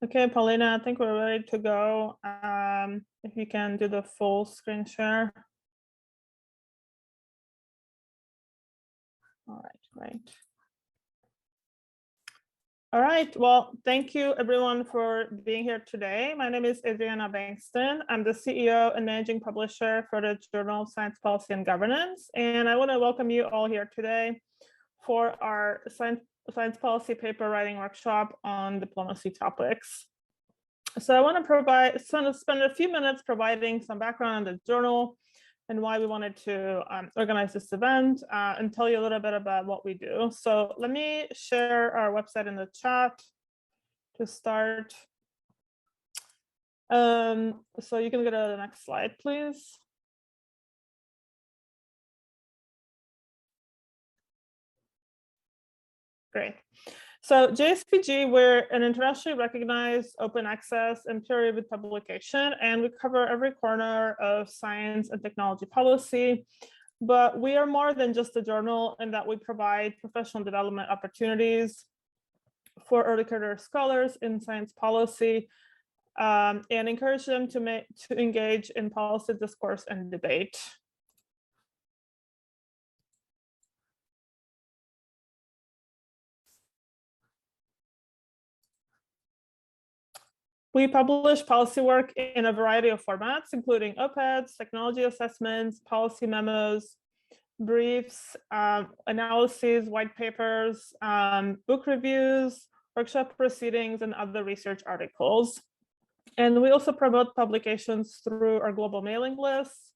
Okay, Paulina, I think we're ready to go. If you can do the full screen share. All right, great. All right, well, thank you everyone for being here today. My name is Adriana Bankston. I'm the CEO and managing publisher for the Journal of Science Policy and Governance. And I want to welcome you all here today for our science policy paper writing workshop on diplomacy topics. So I want to spend a few minutes providing some background on the journal and why we wanted to organize this event and tell you a little bit about what we do. So let me share our website in the chat to start. So you can go to the next slide, please. Great. So JSPG, we're an internationally recognized open access and peer-reviewed publication, and we cover every corner of science and technology policy. But we are more than just a journal in that we provide professional development opportunities for early career scholars in science policy and encourage them to engage in policy discourse and debate. We publish policy work in a variety of formats, including op-eds, technology assessments, policy memos, briefs, analyses, white papers, book reviews, workshop proceedings, and other research articles. And we also promote publications through our global mailing lists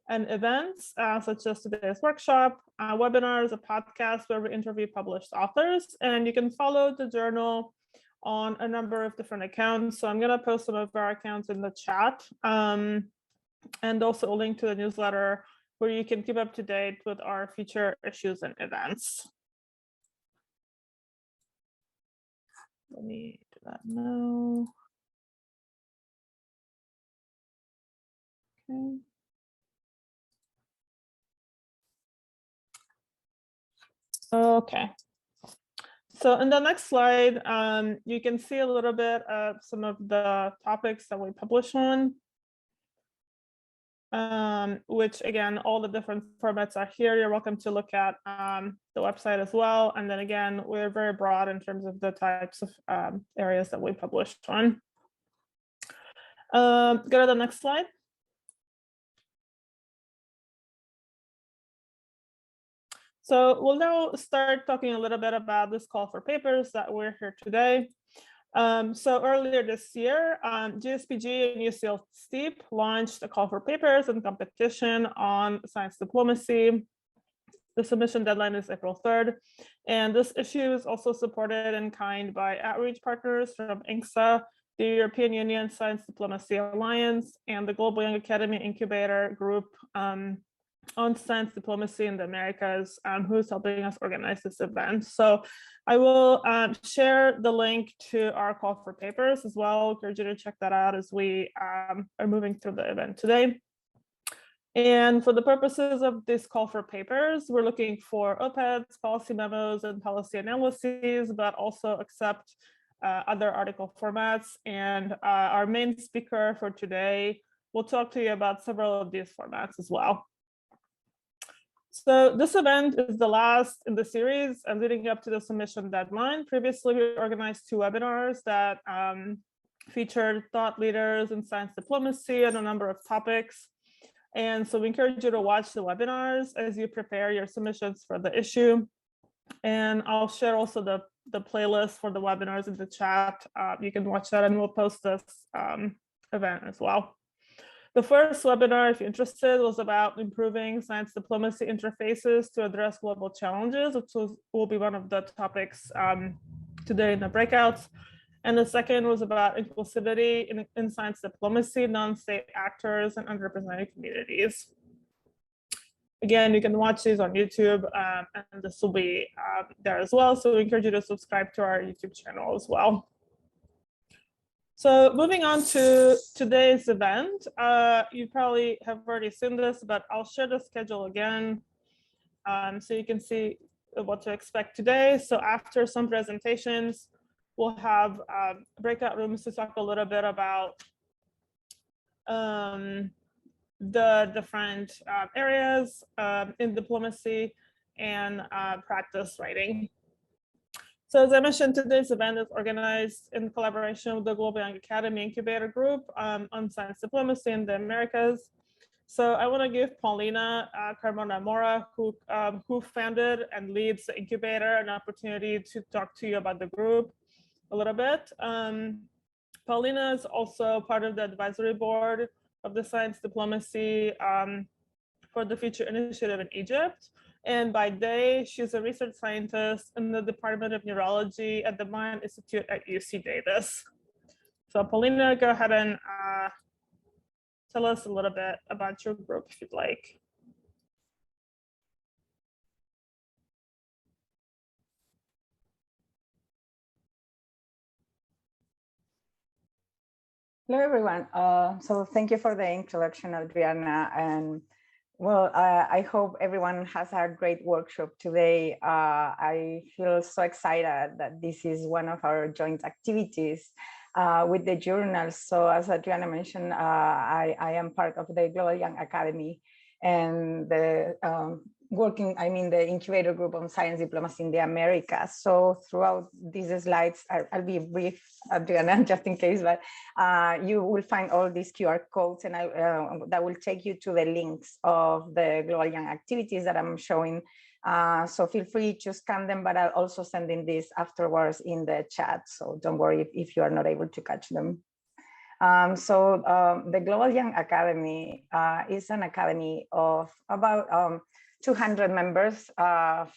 and events, such as today's workshop, webinars, a podcast where we interview published authors. And you can follow the journal on a number of different accounts. So I'm going to post some of our accounts in the chat, and also a link to the newsletter where you can keep up to date with our future issues and events. Let me do that now. Okay. Okay. So in the next slide, you can see a little bit of some of the topics that we publish on, which again, all the different formats are here. You're welcome to look at the website as well. And then again, we're very broad in terms of the types of areas that we publish on. Go to the next slide. So we'll now start talking a little bit about this call for papers that we're here today. So earlier this year, JSPG and UCL STEEP launched a call for papers and competition on science diplomacy. The submission deadline is April 3rd. And this issue is also supported in kind by outreach partners from INGSA, the European Union Science Diplomacy Alliance, and the Global Young Academy Incubator Group on science diplomacy in the Americas, who's helping us organize this event. So I will share the link to our call for papers as well. I encourage you to check that out as we are moving through the event today. And for the purposes of this call for papers, we're looking for op-eds, policy memos, and policy analyses, but also accept other article formats. And our main speaker for today will talk to you about several of these formats as well. So this event is the last in the series and leading up to the submission deadline. Previously, we organized 2 webinars that featured thought leaders in science diplomacy on a number of topics. And so we encourage you to watch the webinars as you prepare your submissions for the issue. And I'll share also the playlist for the webinars in the chat. You can watch that and we'll post this event as well. The first webinar, if you're interested, was about improving science diplomacy interfaces to address global challenges, which will be one of the topics today in the breakouts. And the second was about inclusivity in science diplomacy, non-state actors, and underrepresented communities. Again, you can watch these on YouTube, and this will be there as well. So we encourage you to subscribe to our YouTube channel as well. So moving on to today's event, you probably have already seen this, but I'll share the schedule again so you can see what to expect today. So after some presentations, we'll have breakout rooms to talk a little bit about the different areas in diplomacy and practice writing. So as I mentioned, today's event is organized in collaboration with the Global Young Academy Incubator Group on Science Diplomacy in the Americas. So I want to give Paulina Carmona Mora, who founded and leads the incubator, an opportunity to talk to you about the group a little bit. Paulina is also part of the advisory board of the Science Diplomacy for the Future Initiative in Egypt. And by day, she's a research scientist in the Department of Neurology at the Mind Institute at UC Davis. So Paulina, go ahead and tell us a little bit about your group if you'd like. Hello, everyone. So thank you for the introduction, Adriana. And well, I hope everyone has a great workshop today. I feel so excited that this is one of our joint activities with the journal. So as Adriana mentioned, I am part of the Global Young Academy and the the incubator group on science diplomacy in the Americas. So throughout these slides, I'll be brief, Adriana, just in case, but you will find all these QR codes and that will take you to the links of the Global Young activities that I'm showing. So feel free to scan them, but I'll also send in this afterwards in the chat. So don't worry if you are not able to catch them. The Global Young Academy is an academy of about 200 members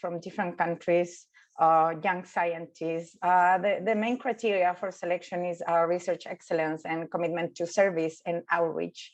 from different countries, young scientists. The main criteria for selection is research excellence and commitment to service and outreach.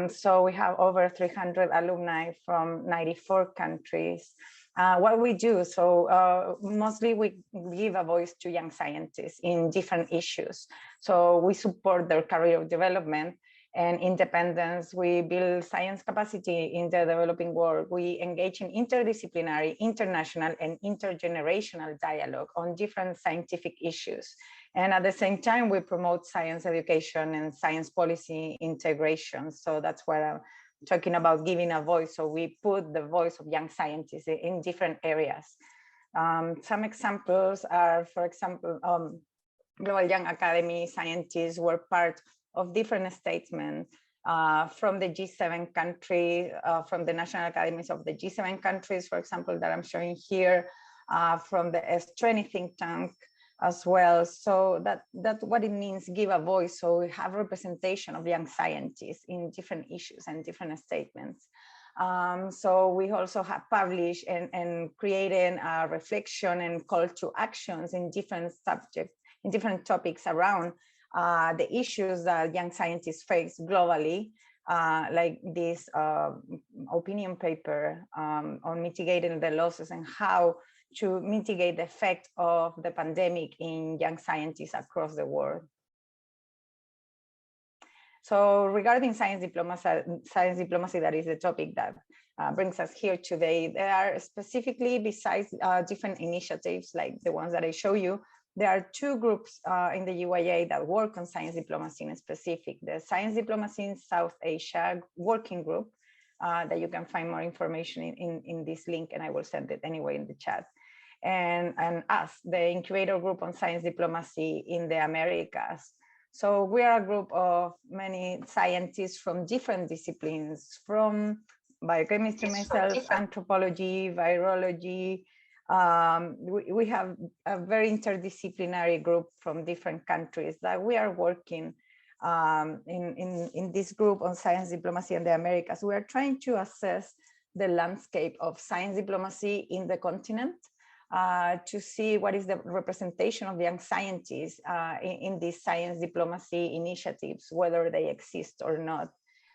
So we have over 300 alumni from 94 countries. What we do, so mostly we give a voice to young scientists in different issues. So we support their career development and independence. We build science capacity in the developing world. We engage in interdisciplinary, international, and intergenerational dialogue on different scientific issues. And at the same time, we promote science education and science policy integration. So that's what I'm talking about, giving a voice. So we put the voice of young scientists in different areas. Some examples are, for example, Global Young Academy scientists were part of different statesmen from the G7 countries, from the national academies of the G7 countries, for example, that I'm showing here, from the S20 think tank as well. So that's what it means, give a voice. So we have representation of young scientists in different issues and different statements. So we also have published and created a reflection and call to actions in different subjects, in different topics around the issues that young scientists face globally, like this opinion paper on mitigating the losses and how to mitigate the effect of the pandemic in young scientists across the world. So regarding science diplomacy, that is the topic that brings us here today. There are specifically, besides different initiatives like the ones that I show you, there are two groups in the UIA that work on science diplomacy in specific. The Science Diplomacy in South Asia Working Group, that you can find more information in this link, and I will send it anyway in the chat. And us, the Incubator Group on Science Diplomacy in the Americas. So we are a group of many scientists from different disciplines, from biochemistry myself, anthropology, virology. We have a very interdisciplinary group from different countries that we are working in this group on science diplomacy in the Americas. We are trying to assess the landscape of science diplomacy in the continent, to see what is the representation of young scientists in these science diplomacy initiatives, whether they exist or not.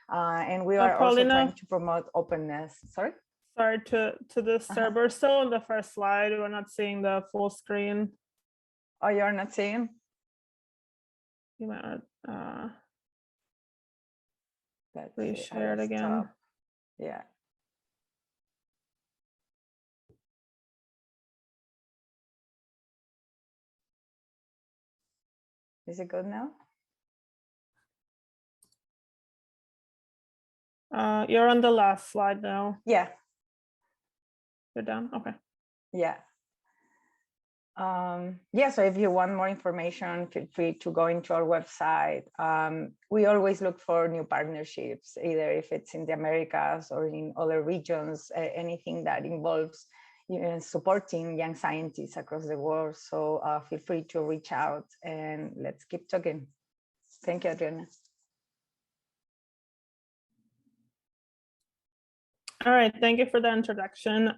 And we are also trying to promote openness. Sorry to disturb. We're still on the first slide. We're not seeing the full screen. Oh, you're not seeing? You might please share it again. Stop. Yeah. Is it good now? You're on the last slide now. Yeah. You're done? Okay. Yeah. Yeah, so if you want more information, feel free to go into our website. We always look for new partnerships, either if it's in the Americas or in other regions, anything that involves supporting young scientists across the world. So feel free to reach out and let's keep talking. Thank you, Adriana. All right, thank you for the introduction.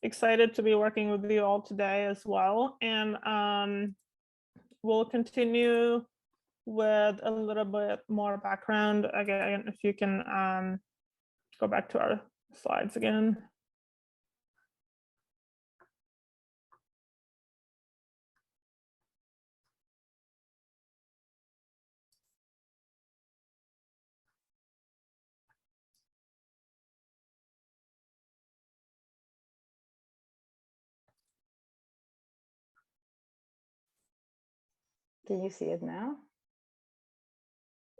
Excited to be working with you all today as well. And we'll continue with a little bit more background. Again, if you can go back to our slides again. Can you see it now?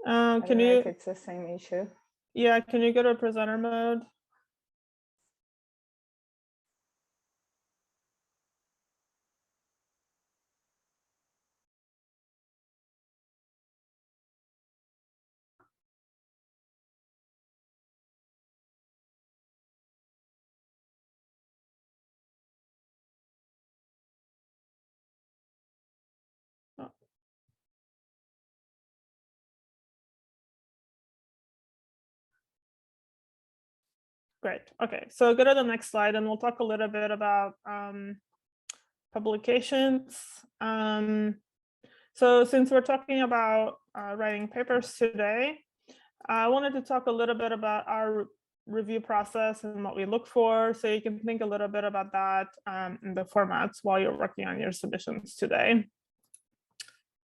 Can you? If it's the same issue. Yeah, can you go to presenter mode? Great. Okay, so go to the next slide and we'll talk a little bit about publications. So since we're talking about writing papers today, I wanted to talk a little bit about our review process and what we look for, so you can think a little bit about that in the formats while you're working on your submissions today.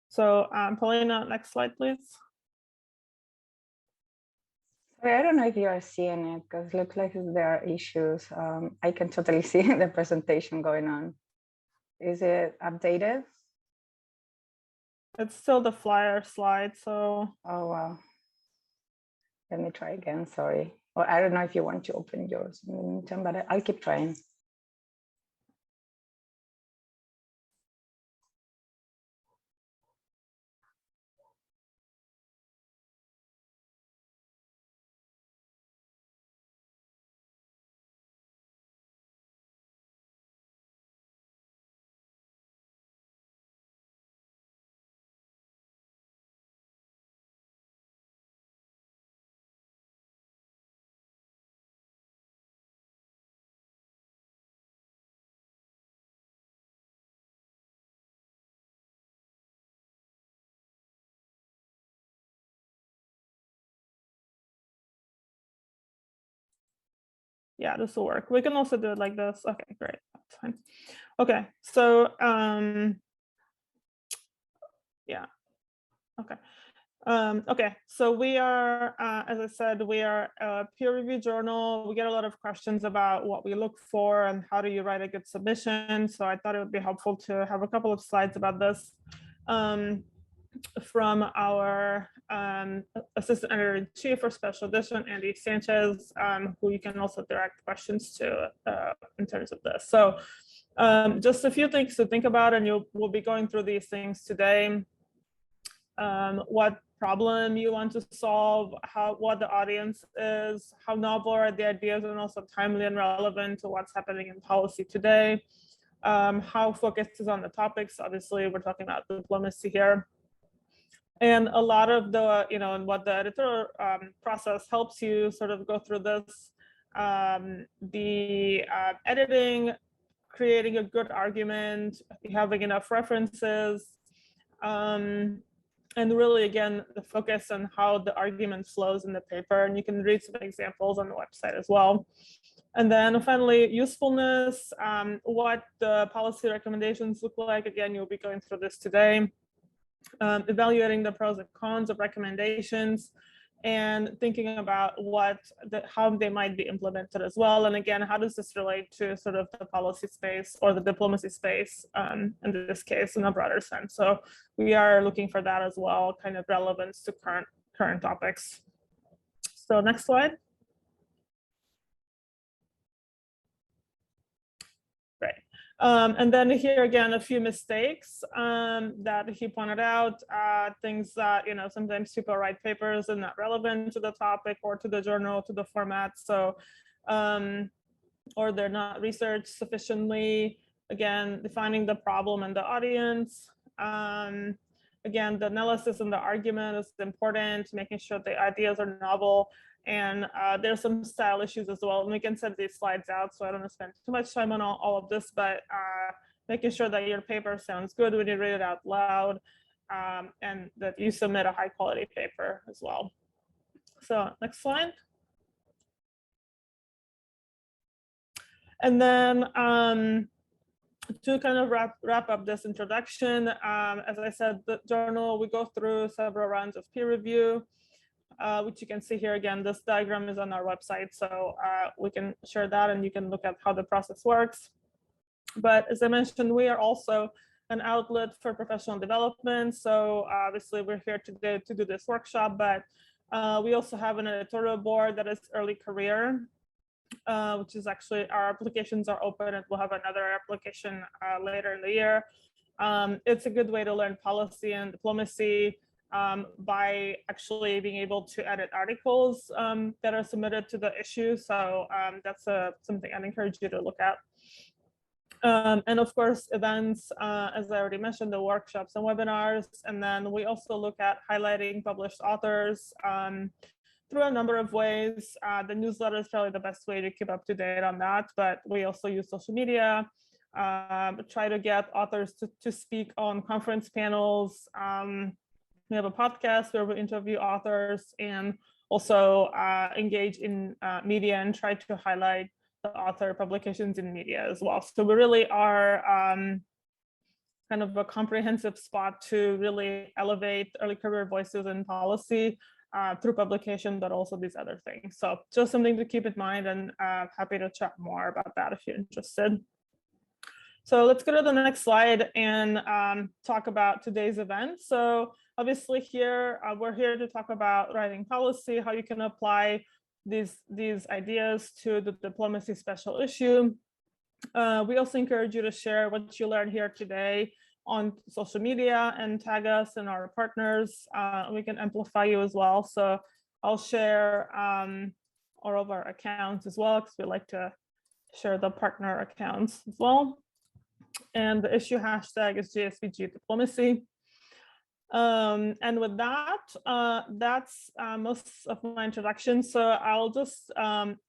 So Paulina, next slide, please. I don't know if you are seeing it because it looks like there are issues. I can totally see the presentation going on. Is it updated? It's still the flyer slide, so. Oh, wow. Let me try again, sorry. Or I don't know if you want to open yours in the meantime, but I'll keep trying. Yeah, this will work. We can also do it like this. Okay, great. That's fine. Okay, so yeah. Okay. Okay, so we are, as I said, we are a peer-reviewed journal. We get a lot of questions about what we look for and how do you write a good submission. So I thought it would be helpful to have a couple of slides about this from our assistant editor-in-chief for special edition, Andy Sanchez, who you can also direct questions to in terms of this. So just a few things to think about, and we'll be going through these things today. What problem you want to solve, what the audience is, how novel are the ideas, and also timely and relevant to what's happening in policy today. How focused is on the topics. Obviously, we're talking about diplomacy here. And a lot of the, and what the editorial process helps you sort of go through this, the editing, creating a good argument, having enough references, and really, again, the focus on how the argument flows in the paper. And you can read some examples on the website as well. And then finally, usefulness, what the policy recommendations look like. Again, you'll be going through this today. Evaluating the pros and cons of recommendations, and thinking about how they might be implemented as well. And again, how does this relate to sort of the policy space or the diplomacy space in this case in a broader sense. So we are looking for that as well, kind of relevance to current topics. So next slide. Great. And then here again, a few mistakes that he pointed out, things that, sometimes people write papers and not relevant to the topic or to the journal, to the format. So, or they're not researched sufficiently. Again, defining the problem and the audience. Again, the analysis and the argument is important, making sure the ideas are novel. And there's some style issues as well. And we can send these slides out, so I don't want to spend too much time on all of this, but making sure that your paper sounds good when you read it out loud, and that you submit a high quality paper as well. So next slide. And then to kind of wrap up this introduction, as I said, the journal, we go through several rounds of peer review, which you can see here again. This diagram is on our website, so we can share that and you can look at how the process works. But as I mentioned, we are also an outlet for professional development. So obviously we're here today to do this workshop, but we also have an editorial board that is early career, which is actually, our applications are open, and we'll have another application later in the year. It's a good way to learn policy and diplomacy by actually being able to edit articles that are submitted to the issue. So that's something I'd encourage you to look at. And of course, events, as I already mentioned, the workshops and webinars. And then we also look at highlighting published authors through a number of ways. The newsletter is probably the best way to keep up to date on that, but we also use social media, try to get authors to speak on conference panels. We have a podcast where we interview authors, and also engage in media and try to highlight the author publications in media as well. So we really are kind of a comprehensive spot to really elevate early career voices in policy through publication, but also these other things. So just something to keep in mind, and happy to chat more about that if you're interested. So let's go to the next slide and talk about today's event. So obviously here, we're here to talk about writing policy, how you can apply these ideas to the diplomacy special issue. We also encourage you to share what you learned here today on social media and tag us and our partners. We can amplify you as well. So I'll share all of our accounts as well, because we like to share the partner accounts as well. And the issue hashtag is JSPG diplomacy. And with that, that's most of my introduction. So I'll just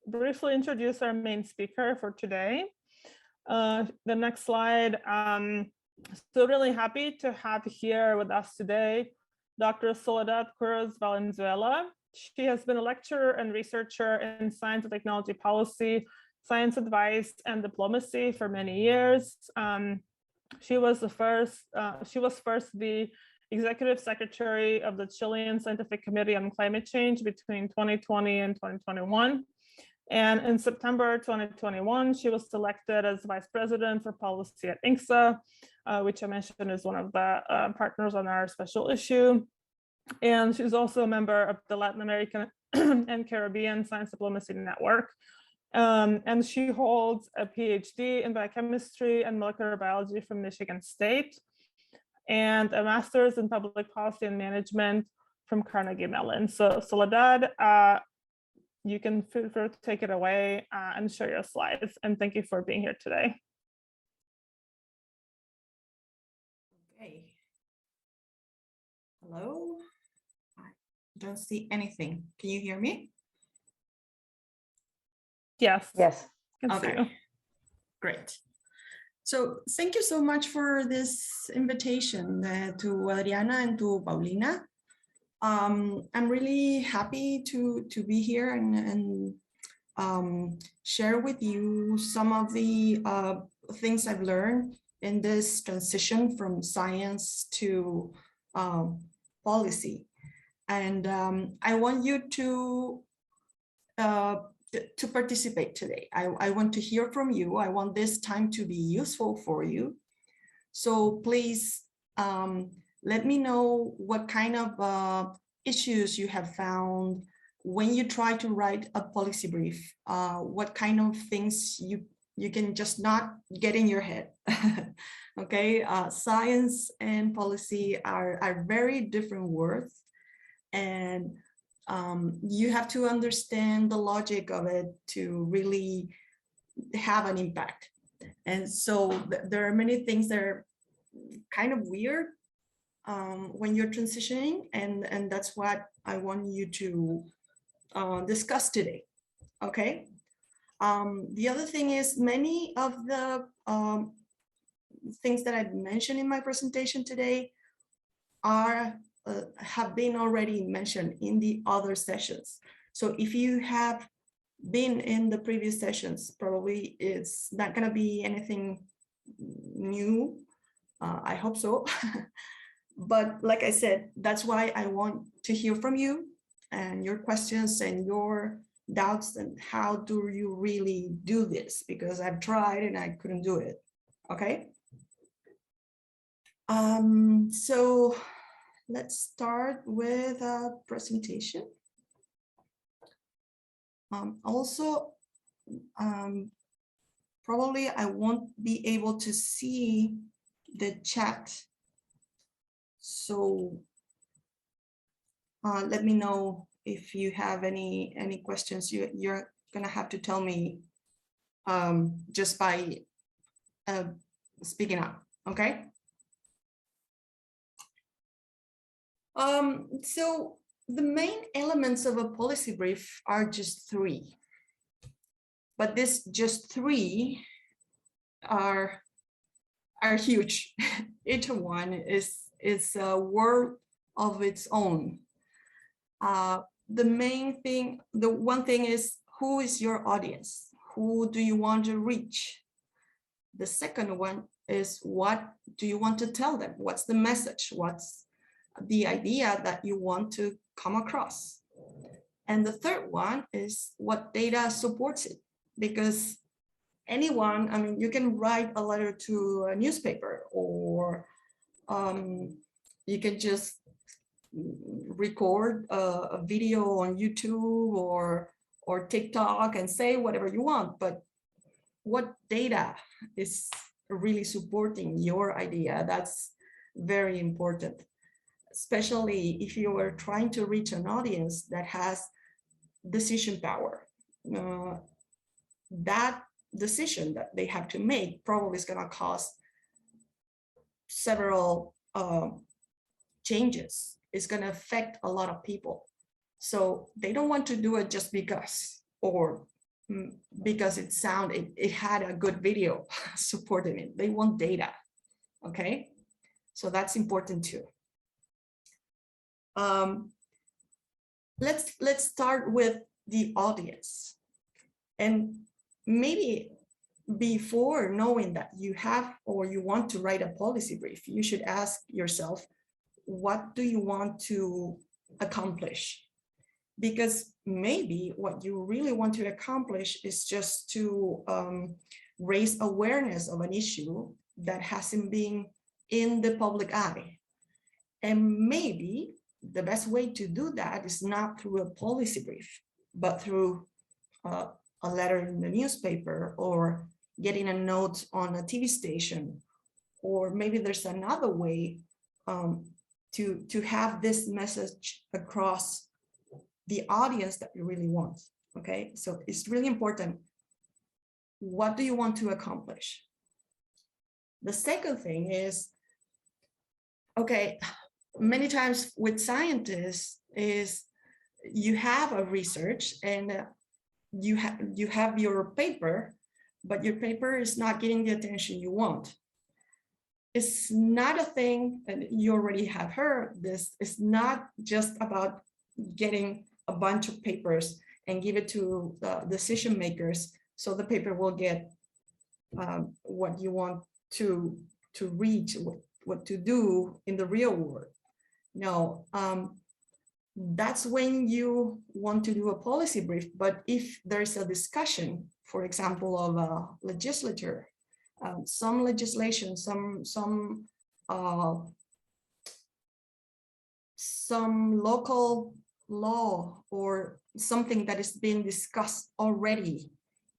briefly introduce our main speaker for today. The next slide. So really happy to have here with us today, Dr. Soledad Quiroz Valenzuela. She has been a lecturer and researcher in science and technology policy, science advice, and diplomacy for many years. She was first the executive secretary of the Chilean Scientific Committee on Climate Change between 2020 and 2021. And in September 2021, she was selected as vice president for policy at INGSA, which I mentioned is one of the partners on our special issue. And she's also a member of the Latin American and Caribbean Science Diplomacy Network. And she holds a PhD in biochemistry and molecular biology from Michigan State, and a master's in public policy and management from Carnegie Mellon. So Soledad, you can feel free to take it away and share your slides. And thank you for being here today. Okay. Hello. I don't see anything. Can you hear me? Yes. Yes. Okay. Great. So thank you so much for this invitation to Adriana and to Paulina. I'm really happy to be here and share with you some of the things I've learned in this transition from science to policy. And I want you to participate today. I want to hear from you. I want this time to be useful for you. So please let me know what kind of issues you have found when you try to write a policy brief, what kind of things you can just not get in your head. Okay, science and policy are very different words, and you have to understand the logic of it to really have an impact. And so there are many things that are kind of weird when you're transitioning, and that's what I want you to discuss today. Okay. The other thing is many of the things that I mentioned in my presentation today have been already mentioned in the other sessions. So if you have been in the previous sessions, probably it's not going to be anything new. I hope so. But like I said, that's why I want to hear from you and your questions and your doubts and how do you really do this, because I've tried and I couldn't do it. Okay. So let's start with a presentation. Also, probably I won't be able to see the chat. So let me know if you have any questions. You're gonna have to tell me just by speaking up, okay? So the main elements of a policy brief are just three, but this just three are huge. Each one is a word of its own. The main thing, the one thing is, who is your audience? Who do you want to reach? The second one is, what do you want to tell them? What's the message? What's the idea that you want to come across? And the third one is, what data supports it? Because anyone, I mean, you can write a letter to a newspaper, or you can just record a video on YouTube or TikTok and say whatever you want, but what data is really supporting your idea? That's very important, especially if you are trying to reach an audience that has decision power. That decision that they have to make probably is going to cause several changes. It's going to affect a lot of people. So they don't want to do it just because, or because it had a good video supporting it. They want data. Okay, so that's important too. Let's start with the audience. And maybe before knowing that you have or you want to write a policy brief, you should ask yourself, what do you want to accomplish? Because maybe what you really want to accomplish is just to raise awareness of an issue that hasn't been in the public eye. And maybe the best way to do that is not through a policy brief, but through a letter in the newspaper, or getting a note on a TV station, or maybe there's another way to have this message across the audience that you really want. Okay, so it's really important. What do you want to accomplish? The second thing is, okay, many times with scientists is you have a research and you have your paper, but your paper is not getting the attention you want. It's not a thing, and you already have heard this, it's not just about getting a bunch of papers and give it to decision makers so the paper will get what you want to reach, what to do in the real world. No, that's when you want to do a policy brief. But if there's a discussion, for example, of a legislature, some legislation, some local law or something that is being discussed already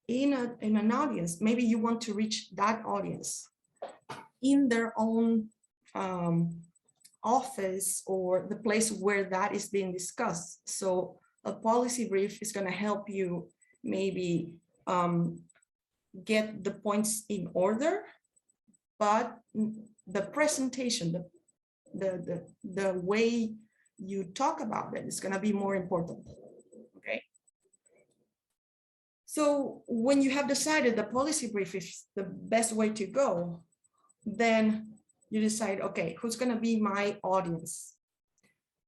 in an audience, maybe you want to reach that audience in their own office or the place where that is being discussed. So a policy brief is going to help you maybe get the points in order, but the presentation, the way you talk about it is going to be more important. Okay. So when you have decided the policy brief is the best way to go, then you decide, okay, who's going to be my audience?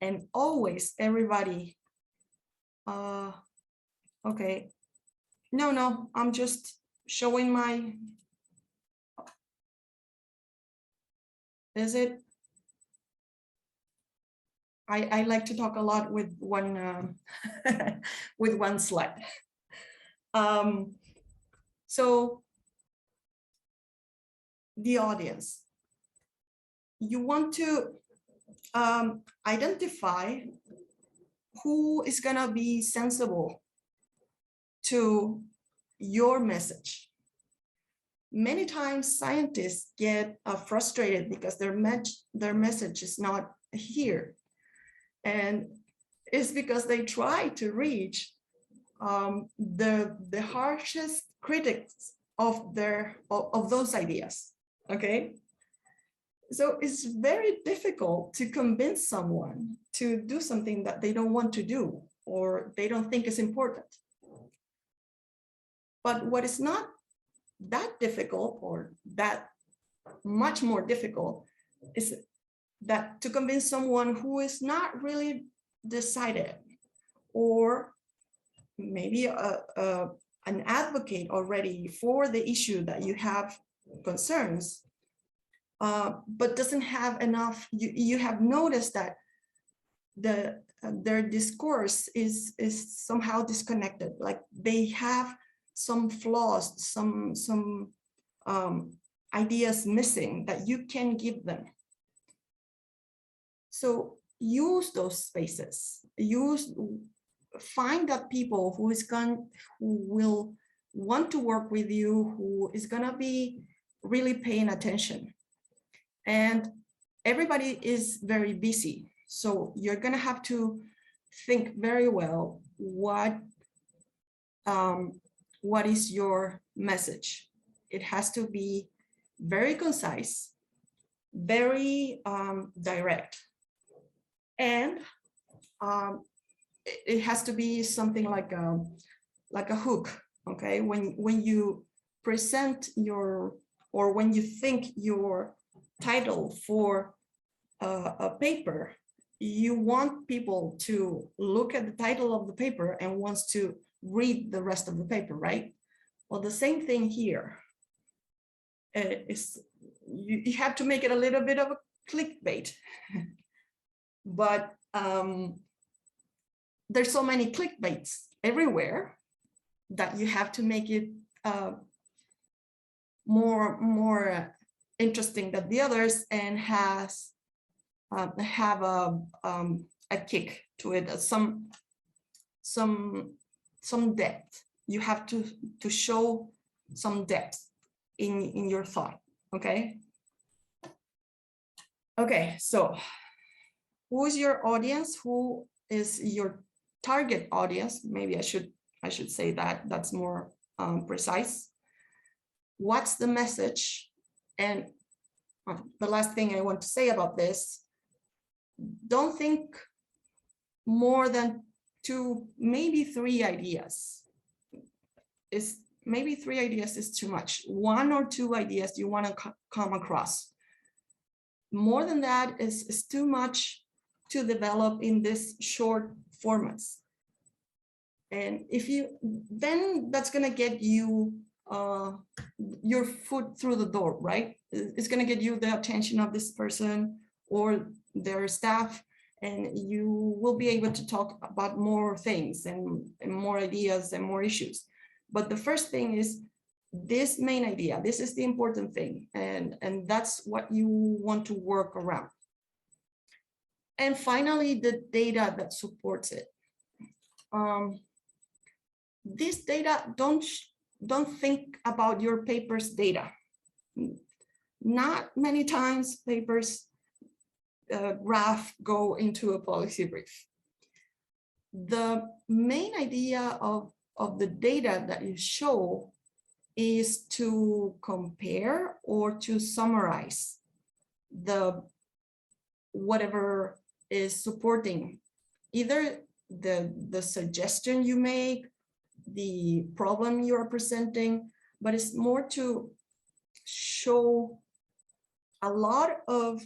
And always everybody, okay, no, I'm just showing my, is it? I like to talk a lot with one with one slide. So the audience, you want to identify who is going to be sensible to your message. Many times scientists get frustrated because their message is not here. And it's because they try to reach the harshest critics of those ideas. Okay. So it's very difficult to convince someone to do something that they don't want to do or they don't think is important. But what is not that difficult or that much more difficult is that to convince someone who is not really decided, or maybe an advocate already for the issue that you have concerns, but doesn't have enough. You have noticed that their discourse is somehow disconnected, like they have some flaws, some ideas missing that you can give them. So use those spaces. Find that people who will want to work with you, who is gonna be really paying attention. And everybody is very busy, so you're gonna have to think very well what is your message. It has to be very concise, very direct, and it has to be something like a hook. Okay, when you present when you think your title for a paper, you want people to look at the title of the paper and wants to read the rest of the paper, right? Well, the same thing here. You have to make it a little bit of a clickbait, but there's so many clickbaits everywhere that you have to make it more interesting than the others and have a kick to it, some depth. You have to show some depth in your thought. Okay. Okay, so who is your audience? Who is your target audience? Maybe I should say that. That's more precise. What's the message? And the last thing I want to say about this, don't think more than 2, maybe 3 ideas. Maybe 3 ideas is too much. 1 or 2 ideas you want to come across. More than that is too much to develop in this short formats. And then that's going to get you your foot through the door, right? It's going to get you the attention of this person or their staff, and you will be able to talk about more things and more ideas and more issues. But the first thing is this main idea. This is the important thing, and that's what you want to work around. And finally, the data that supports it. This data, don't think about your paper's data. Not many times papers graph go into a policy brief. The main idea of the data that you show is to compare or to summarize whatever is supporting either the suggestion you make, the problem you are presenting, but it's more to show a lot of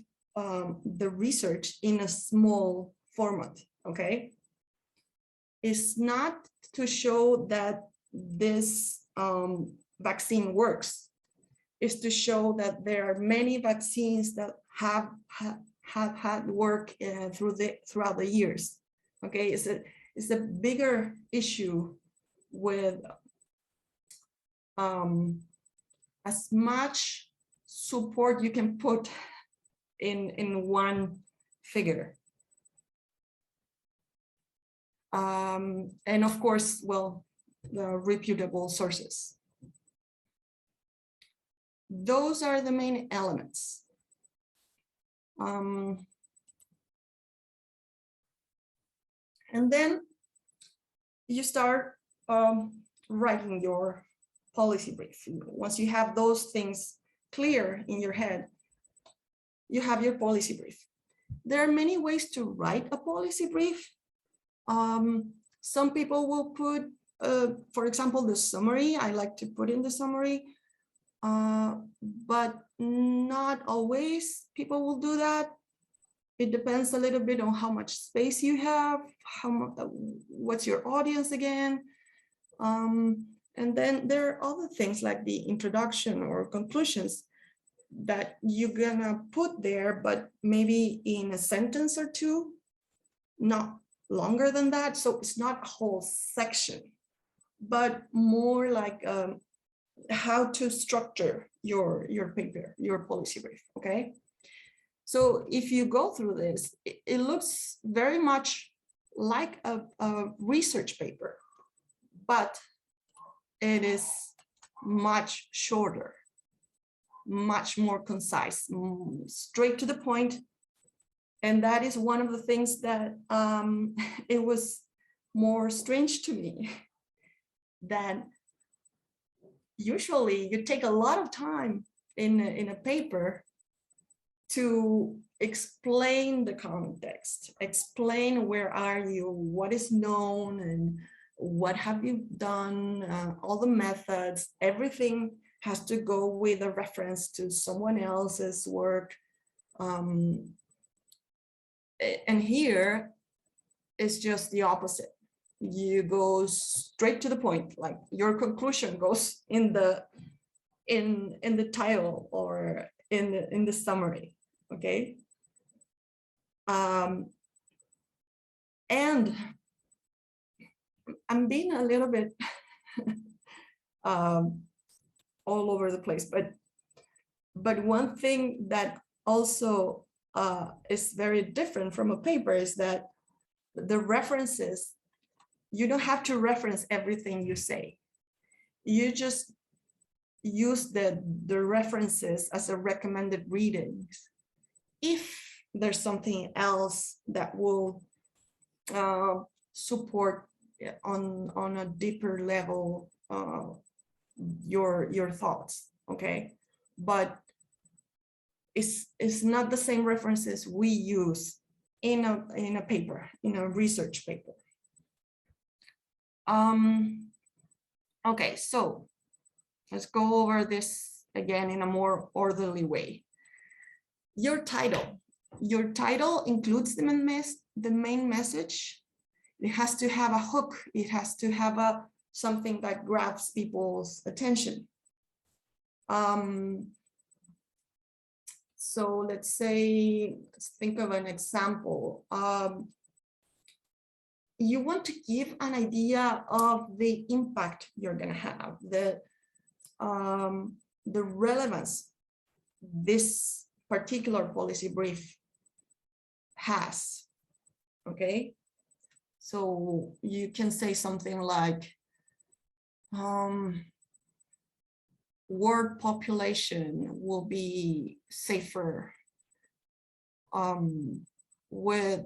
the research in a small format, okay? It's not to show that this vaccine works. It's to show that there are many vaccines that have had work throughout the years, okay? It's a bigger issue with as much support you can put in one figure. And of course, well, the reputable sources. Those are the main elements. And then you start writing your policy brief. Once you have those things clear in your head, you have your policy brief. There are many ways to write a policy brief. Some people will put, for example, the summary. I like to put in the summary, but not always people will do that. It depends a little bit on how much space you have, what's your audience again. And then there are other things like the introduction or conclusions that you're gonna put there, but maybe in a sentence or two, not longer than that. So it's not a whole section, but more like how to structure your paper, your policy brief, okay? So if you go through this, it looks very much like a research paper, but it is much shorter, much more concise, straight to the point. And that is one of the things that it was more strange to me, that usually you take a lot of time in a paper to explain the context, explain where are you, what is known, and what have you done, all the methods, everything has to go with a reference to someone else's work. And here it's just the opposite. You go straight to the point, like your conclusion goes in the title or in the summary, okay? And I'm being a little bit all over the place, but one thing that also is very different from a paper is that the references, you don't have to reference everything you say. You just use the references as a recommended readings. If there's something else that will support on a deeper level your thoughts, okay? But it's not the same references we use in a paper, in a research paper. Okay, so let's go over this again in a more orderly way. Your title includes the main message. It has to have a hook. It has to have something that grabs people's attention. So let's say, let's think of an example. You want to give an idea of the impact you're going to have, the relevance this particular policy brief has. Okay, so you can say something like, world population will be safer with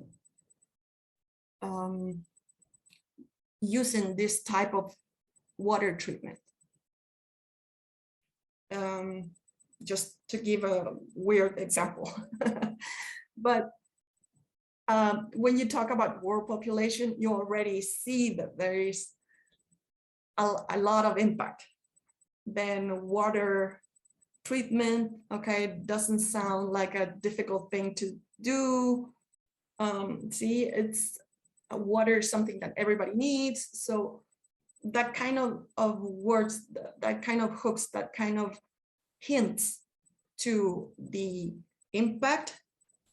using this type of water treatment. Just to give a weird example. But when you talk about world population, you already see that there is a lot of impact. Then water treatment, okay, doesn't sound like a difficult thing to do. See, it's water, something that everybody needs. So that kind of words, that kind of hooks, that kind of hints to the impact,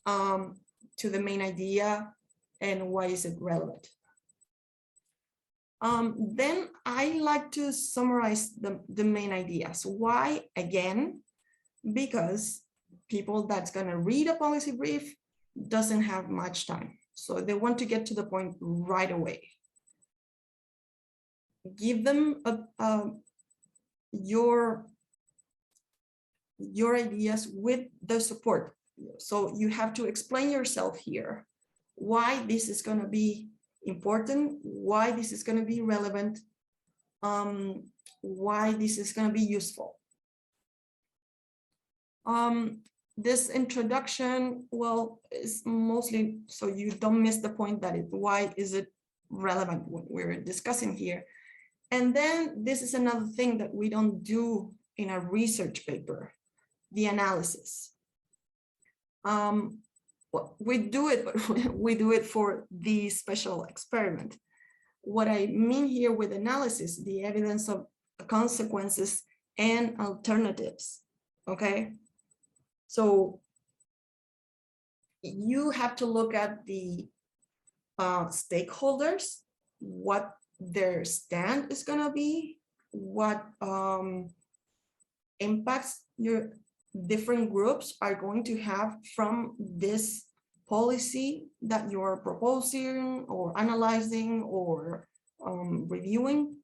to the main idea, and why is it relevant. Then I like to summarize the main ideas. Why? Again, because people that's going to read a policy brief doesn't have much time. So they want to get to the point right away. Give them your ideas with the support. So you have to explain yourself here, why this is going to be important, why this is going to be relevant, why this is going to be useful. This introduction, well, is mostly so you don't miss the point that why is it relevant what we're discussing here. And then this is another thing that we don't do in a research paper, the analysis. Well, we do it, but we do it for the special experiment. What I mean here with analysis, the evidence of consequences and alternatives, okay? So you have to look at the stakeholders, what their stand is gonna be, what impacts your different groups are going to have from this policy that you're proposing or analyzing or reviewing,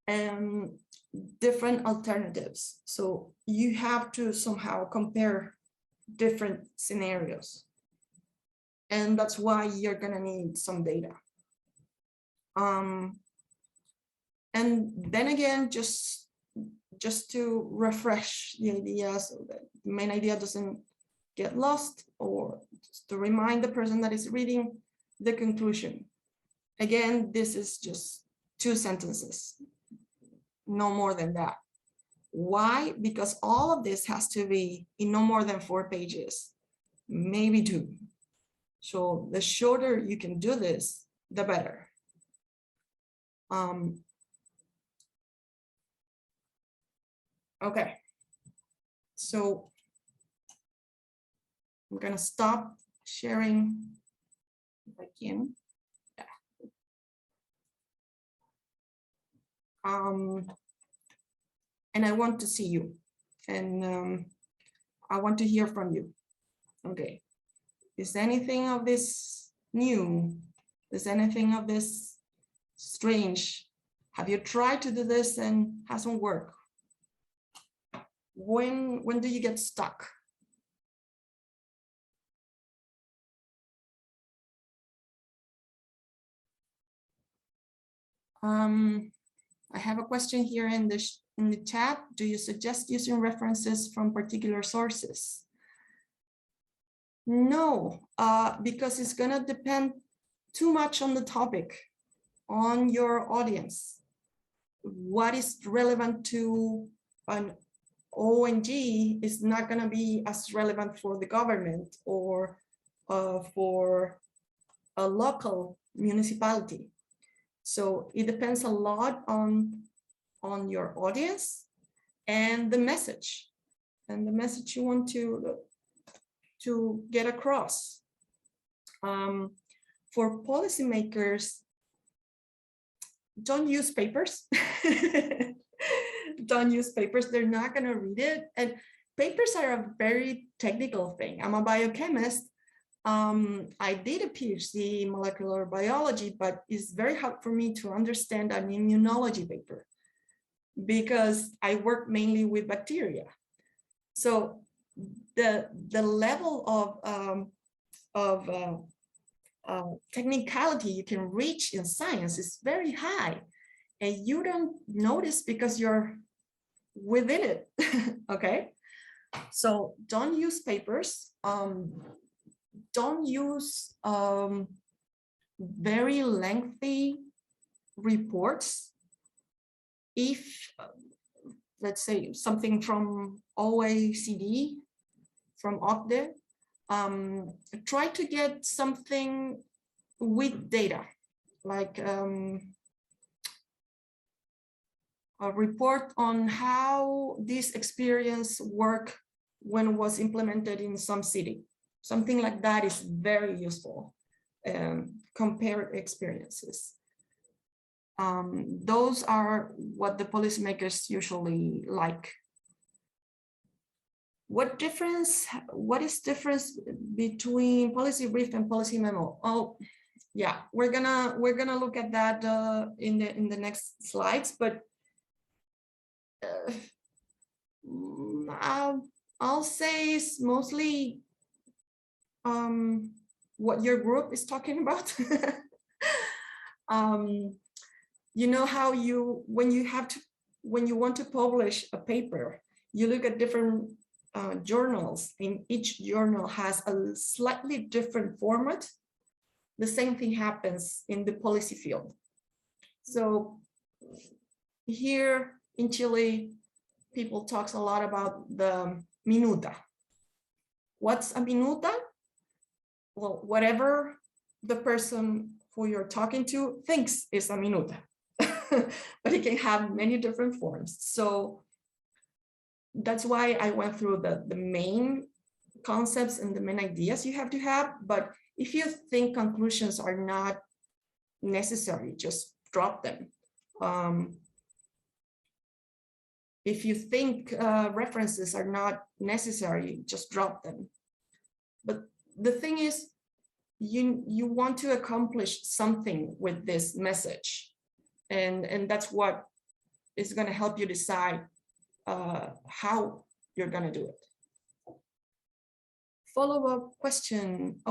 and different alternatives. So you have to somehow compare different scenarios. And that's why you're gonna need some data. And then again, just to refresh the idea so that the main idea doesn't get lost, or just to remind the person that is reading the conclusion. Again, this is just 2 sentences, no more than that. Why? Because all of this has to be in no more than 4 pages, maybe 2. So the shorter you can do this, the better. Okay, so I'm gonna stop sharing if I can. Yeah. And I want to see you, and I want to hear from you. Okay, is anything of this new? Is anything of this strange? Have you tried to do this and hasn't worked? When do you get stuck? I have a question here in the chat. Do you suggest using references from particular sources? No, because it's gonna depend too much on the topic, on your audience. What is relevant to an ONG is not gonna be as relevant for the government or for a local municipality. So it depends a lot on your audience and the message you want to to get across. For policymakers, don't use papers. Don't use papers. They're not going to read it. And papers are a very technical thing. I'm a biochemist. I did a PhD in molecular biology, but it's very hard for me to understand an immunology paper because I work mainly with bacteria. So the level of technicality you can reach in science is very high, and you don't notice because you're within it. Okay, so don't use papers. Don't use very lengthy reports. If let's say something from OECD, from OCDE, try to get something with data, like a report on how this experience worked when it was implemented in some city. Something like that is very useful. Compare experiences. Those are what the policymakers usually like. What is difference between policy brief and policy memo? Oh, yeah, we're gonna look at that in the next slides, but I'll say it's mostly what your group is talking about. You know how when you want to publish a paper, you look at different journals, and each journal has a slightly different format. The same thing happens in the policy field. So here in Chile, people talk a lot about the minuta. What's a minuta? Well, whatever the person who you're talking to thinks is a minuta, but it can have many different forms. So that's why I went through the main concepts and the main ideas you have to have. But if you think conclusions are not necessary, just drop them. If you think references are not necessary, just drop them. But the thing is, you want to accomplish something with this message. And that's what is going to help you decide how you're going to do it. Follow-up question.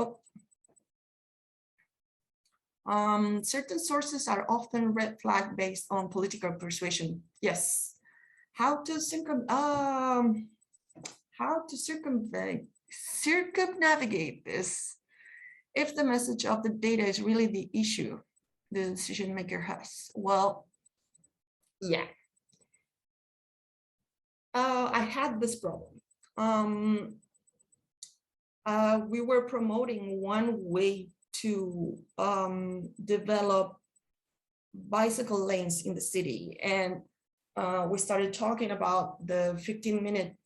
Certain sources are often red flag based on political persuasion. Yes. How to circumnavigate this if the message of the data is really the issue the decision maker has? Well, yeah. I had this problem. We were promoting one way to develop bicycle lanes in the city, and we started talking about the 15-minute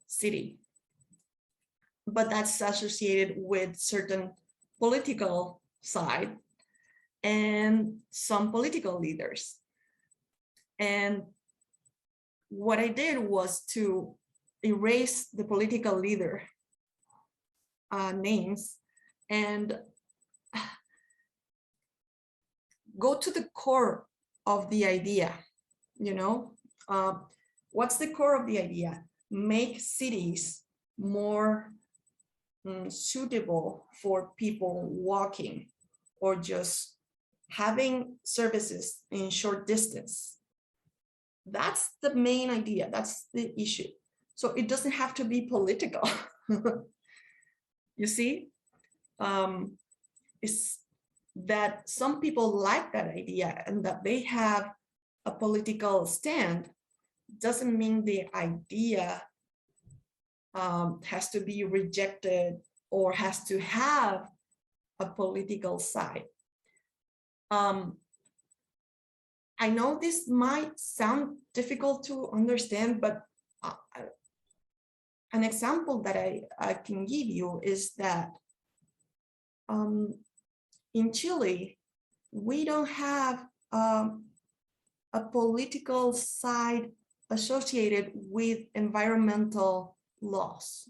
city, but that's associated with certain political side and some political leaders. And what I did was to erase the political leader names and go to the core of the idea. You know, what's the core of the idea? Make cities more suitable for people walking or just having services in short distance. That's the main idea. That's the issue. So it doesn't have to be political. You see, it's that some people like that idea and that they have a political stand doesn't mean the idea has to be rejected or has to have a political side. I know this might sound difficult to understand, but an example that I can give you is that in Chile, we don't have a political side associated with environmental laws.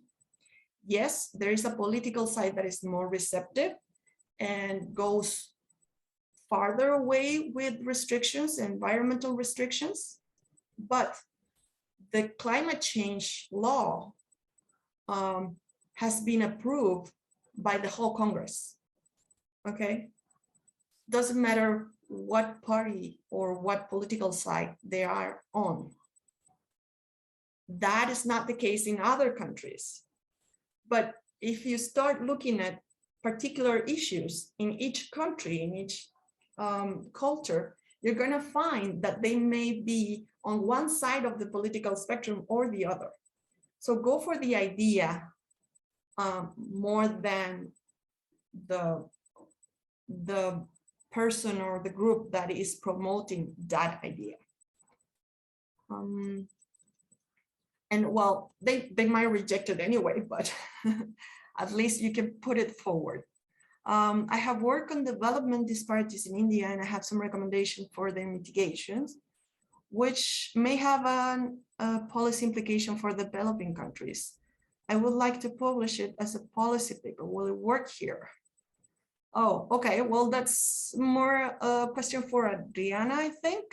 Yes, there is a political side that is more receptive and goes farther away with restrictions, environmental restrictions, but the climate change law has been approved by the whole Congress, okay? Doesn't matter what party or what political side they are on. That is not the case in other countries. But if you start looking at particular issues in each country, in each culture, you're going to find that they may be on one side of the political spectrum or the other. So go for the idea more than the person or the group that is promoting that idea. And well, they might reject it anyway, but at least you can put it forward. I have worked on development disparities in India, and I have some recommendations for the mitigations, which may have a policy implication for developing countries. I would like to publish it as a policy paper. Will it work here? Oh, okay. Well, that's more a question for Adriana, I think.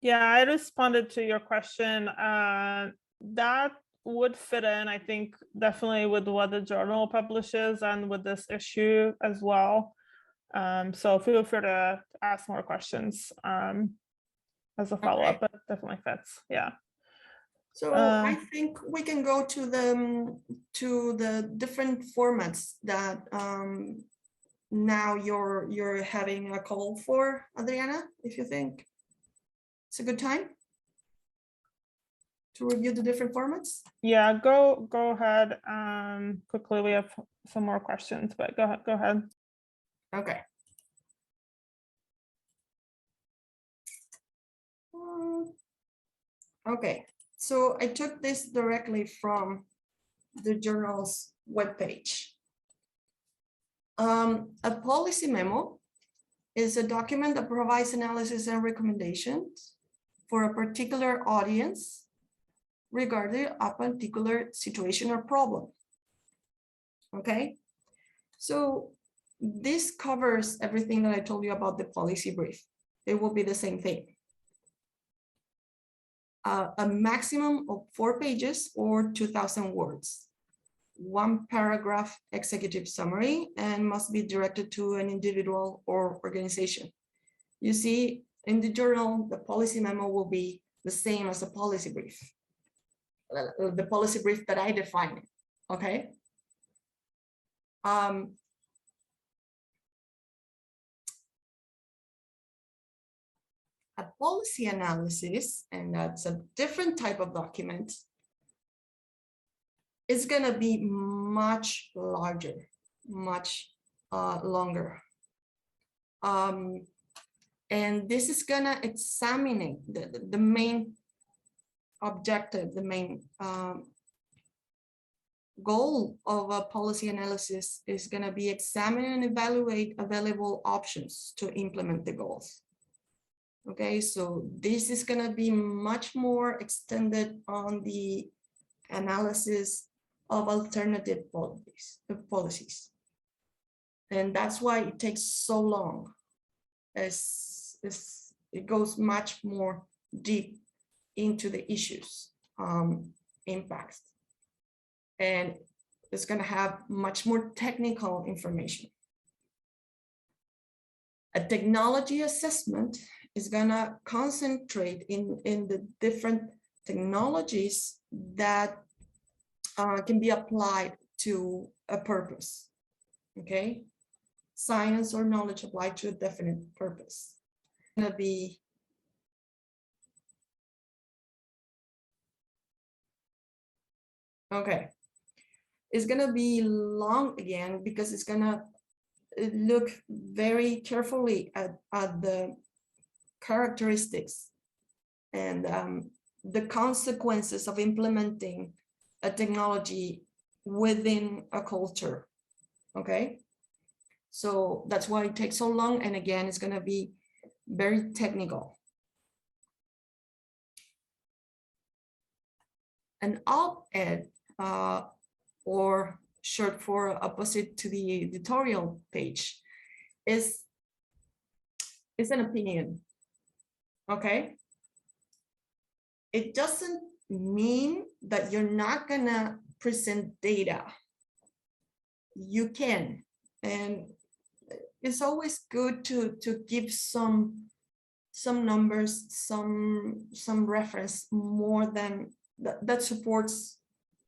Yeah, I responded to your question. That would fit in, I think, definitely with what the journal publishes and with this issue as well. So feel free to ask more questions as a follow-up, but definitely fits. Yeah. So I think we can go to the different formats that now you're having a call for, Adriana, if you think it's a good time to review the different formats. Yeah, go ahead. Quickly, we have some more questions, but go ahead. Okay. Okay, so I took this directly from the journal's webpage. A policy memo is a document that provides analysis and recommendations for a particular audience regarding a particular situation or problem. Okay, so this covers everything that I told you about the policy brief. It will be the same thing. A maximum of 4 pages or 2,000 words. 1 paragraph executive summary and must be directed to an individual or organization. You see, in the journal, the policy memo will be the same as a policy brief. The policy brief that I define, okay? A policy analysis, and that's a different type of document, is going to be much larger, much longer. And this is going to examine the main objective, the main goal of a policy analysis is going to be examine and evaluate available options to implement the goals. Okay, so this is going to be much more extended on the analysis of alternative policies. And that's why it takes so long, as it goes much more deep into the issues, impacts. And it's going to have much more technical information. A technology assessment is going to concentrate in the different technologies that can be applied to a purpose, okay? Science or knowledge applied to a definite purpose. It's going to be okay. It's going to be long again because it's going to look very carefully at the characteristics and the consequences of implementing a technology within a culture, okay? So that's why it takes so long. And again, it's gonna be very technical. An op-ed, or short for opposite to the editorial page, is an opinion, okay? It doesn't mean that you're not gonna present data. You can, and it's always good to give some numbers, some reference more than that supports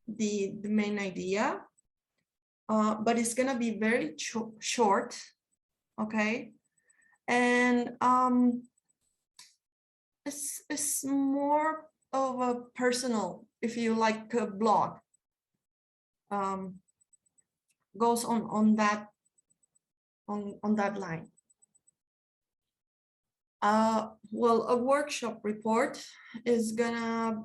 the main idea, but it's gonna be very short, okay? And it's more of a personal, if you like, a blog, goes on that line. Well, a workshop report is gonna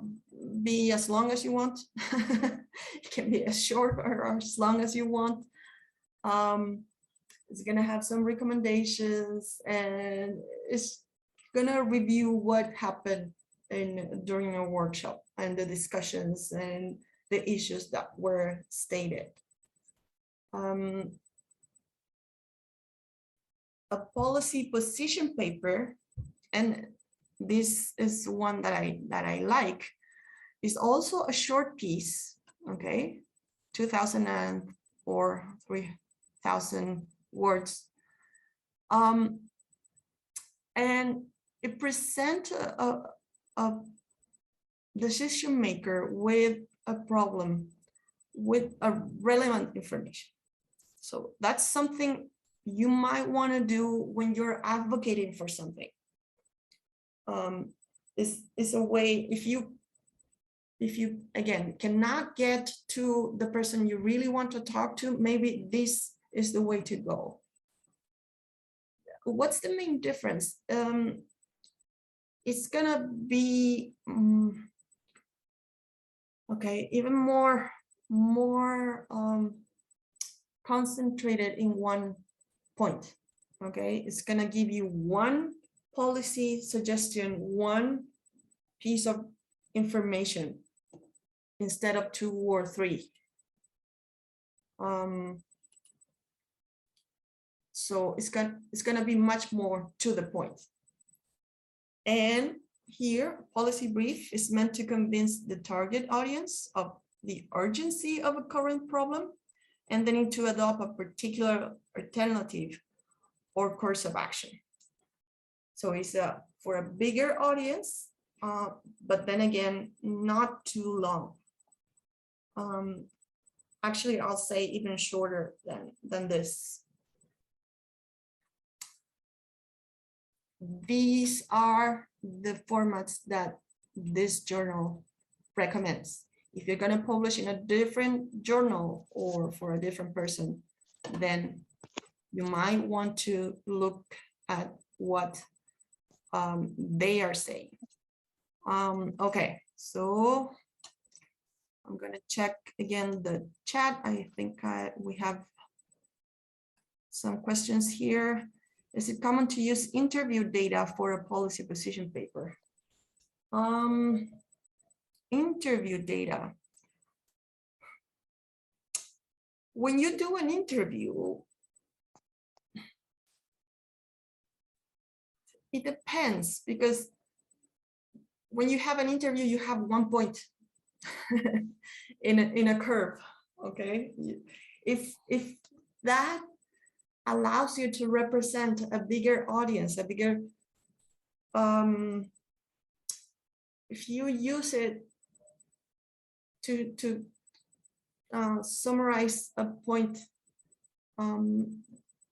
be as long as you want. It can be as short or as long as you want. It's gonna have some recommendations, and it's gonna review what happened during a workshop and the discussions and the issues that were stated. A policy position paper, and this is one that I like, is also a short piece, okay, 2,000 or 3,000 words, and it presents a decision maker with a problem, with a relevant information. So that's something you might want to do when you're advocating for something. Is a way, if you again cannot get to the person you really want to talk to, maybe this is the way to go. What's the main difference? It's gonna be okay, even more concentrated in one point. Okay, it's gonna give you one policy suggestion, one piece of information instead of 2 or 3. So it's gonna be much more to the point. And here, policy brief is meant to convince the target audience of the urgency of a current problem and the need to adopt a particular alternative or course of action. So it's for a bigger audience, but then again, not too long. Actually, I'll say even shorter than this. These are the formats that this journal recommends. If you're going to publish in a different journal or for a different person, then you might want to look at what they are saying. Okay, so I'm going to check again the chat. I think we have some questions here. Is it common to use interview data for a policy position paper? Interview data. When you do an interview, it depends, because when you have an interview, you have one point in a curve. Okay, if that allows you to represent a bigger audience, a bigger, if you use it to summarize a point,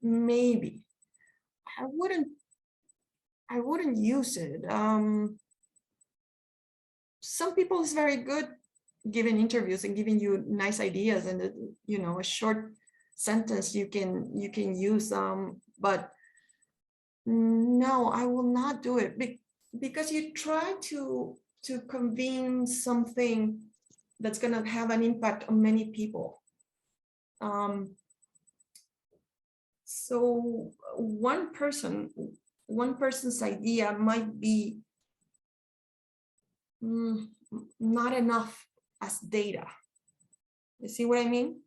maybe I wouldn't use it. Some people is very good giving interviews and giving you nice ideas, and you know, a short sentence you can use, but no, I will not do it because you try to to convene something that's going to have an impact on many people. So one person's idea might be not enough as data. You see what I mean?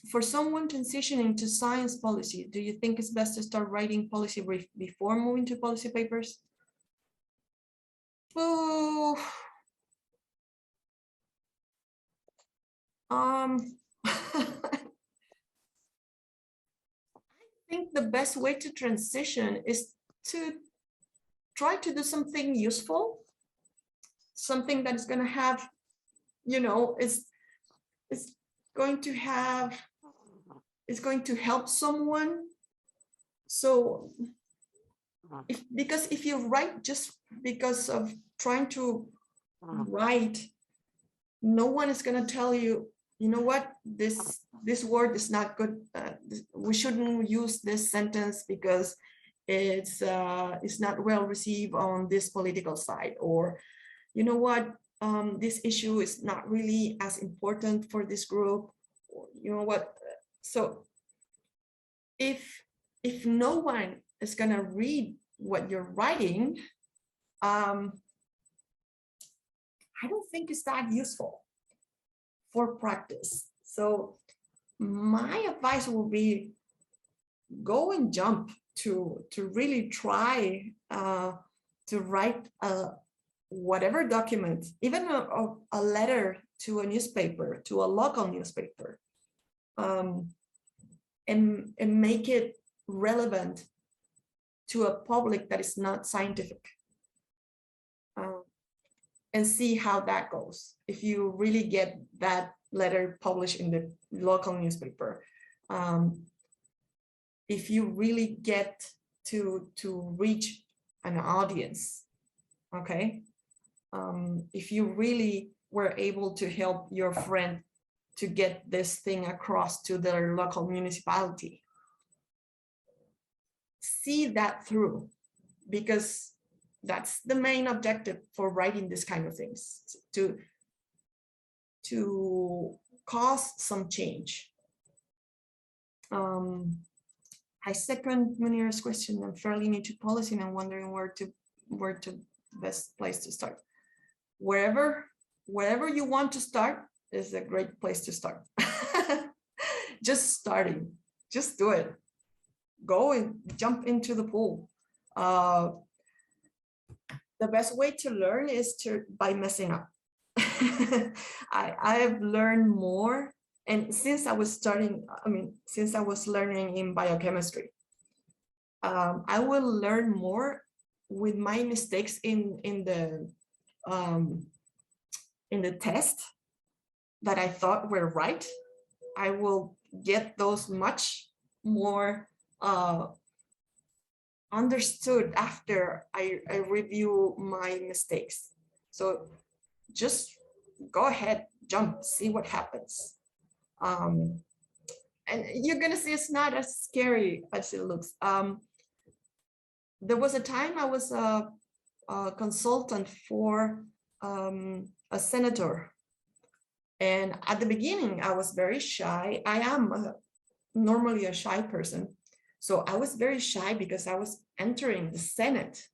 For someone transitioning to science policy, do you think it's best to start writing policy brief before moving to policy papers? Oh, I think the best way to transition is to try to do something useful, something that is going to have, is going to help someone. So because if you write just because of trying to write, no one is going to tell you, you know what, this word is not good. We shouldn't use this sentence because it's not well received on this political side, or you know what, this issue is not really as important for this group, or you know what. So if no one is going to read what you're writing, I don't think it's that useful for practice. So my advice will be go and jump to really try to write whatever document, even a letter to a newspaper, to a local newspaper, and make it relevant to a public that is not scientific, and see how that goes. If you really get that letter published in the local newspaper, if you really get to reach an audience, okay? If you really were able to help your friend to get this thing across to their local municipality, see that through, because that's the main objective for writing this kind of things, to cause some change. I second Munir's question. I'm fairly new to policy and I'm wondering where to best place to start. Wherever you want to start is a great place to start. Just starting, just do it. Go and jump into the pool. The best way to learn is by messing up. I've learned more, and since I was learning in biochemistry, I will learn more with my mistakes in the test that I thought were right. I will get those much more understood after I review my mistakes. So just go ahead, jump, see what happens. And you're gonna see it's not as scary as it looks. There was a time I was a consultant for a senator. And at the beginning, I was very shy. I am normally a shy person. So I was very shy because I was entering the Senate,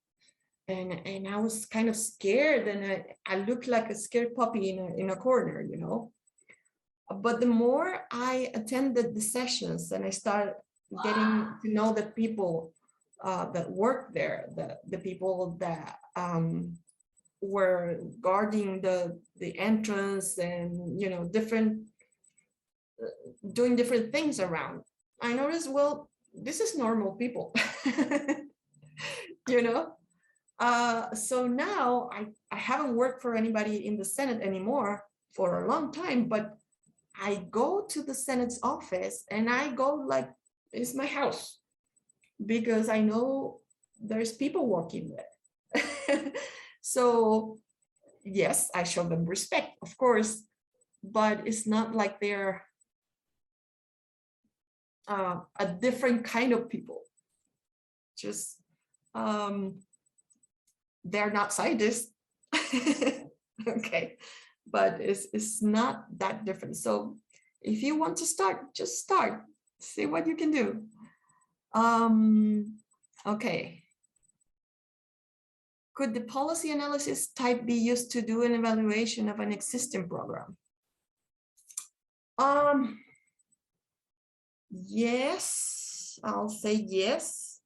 and I was kind of scared, and I looked like a scared puppy in a corner, you know. But the more I attended the sessions and I started getting to know the people that worked there, the people that were guarding the entrance, and you know, doing different things around, I noticed, well, this is normal people. You know. So now I haven't worked for anybody in the Senate anymore for a long time, but I go to the Senate's office and I go like it's my house, because I know there's people working there. So yes, I show them respect, of course, but it's not like they're a different kind of people. Just they're not scientists. Okay, but it's not that different. So if you want to start, just start, see what you can do. Okay. Could the policy analysis type be used to do an evaluation of an existing program? Yes, I'll say yes,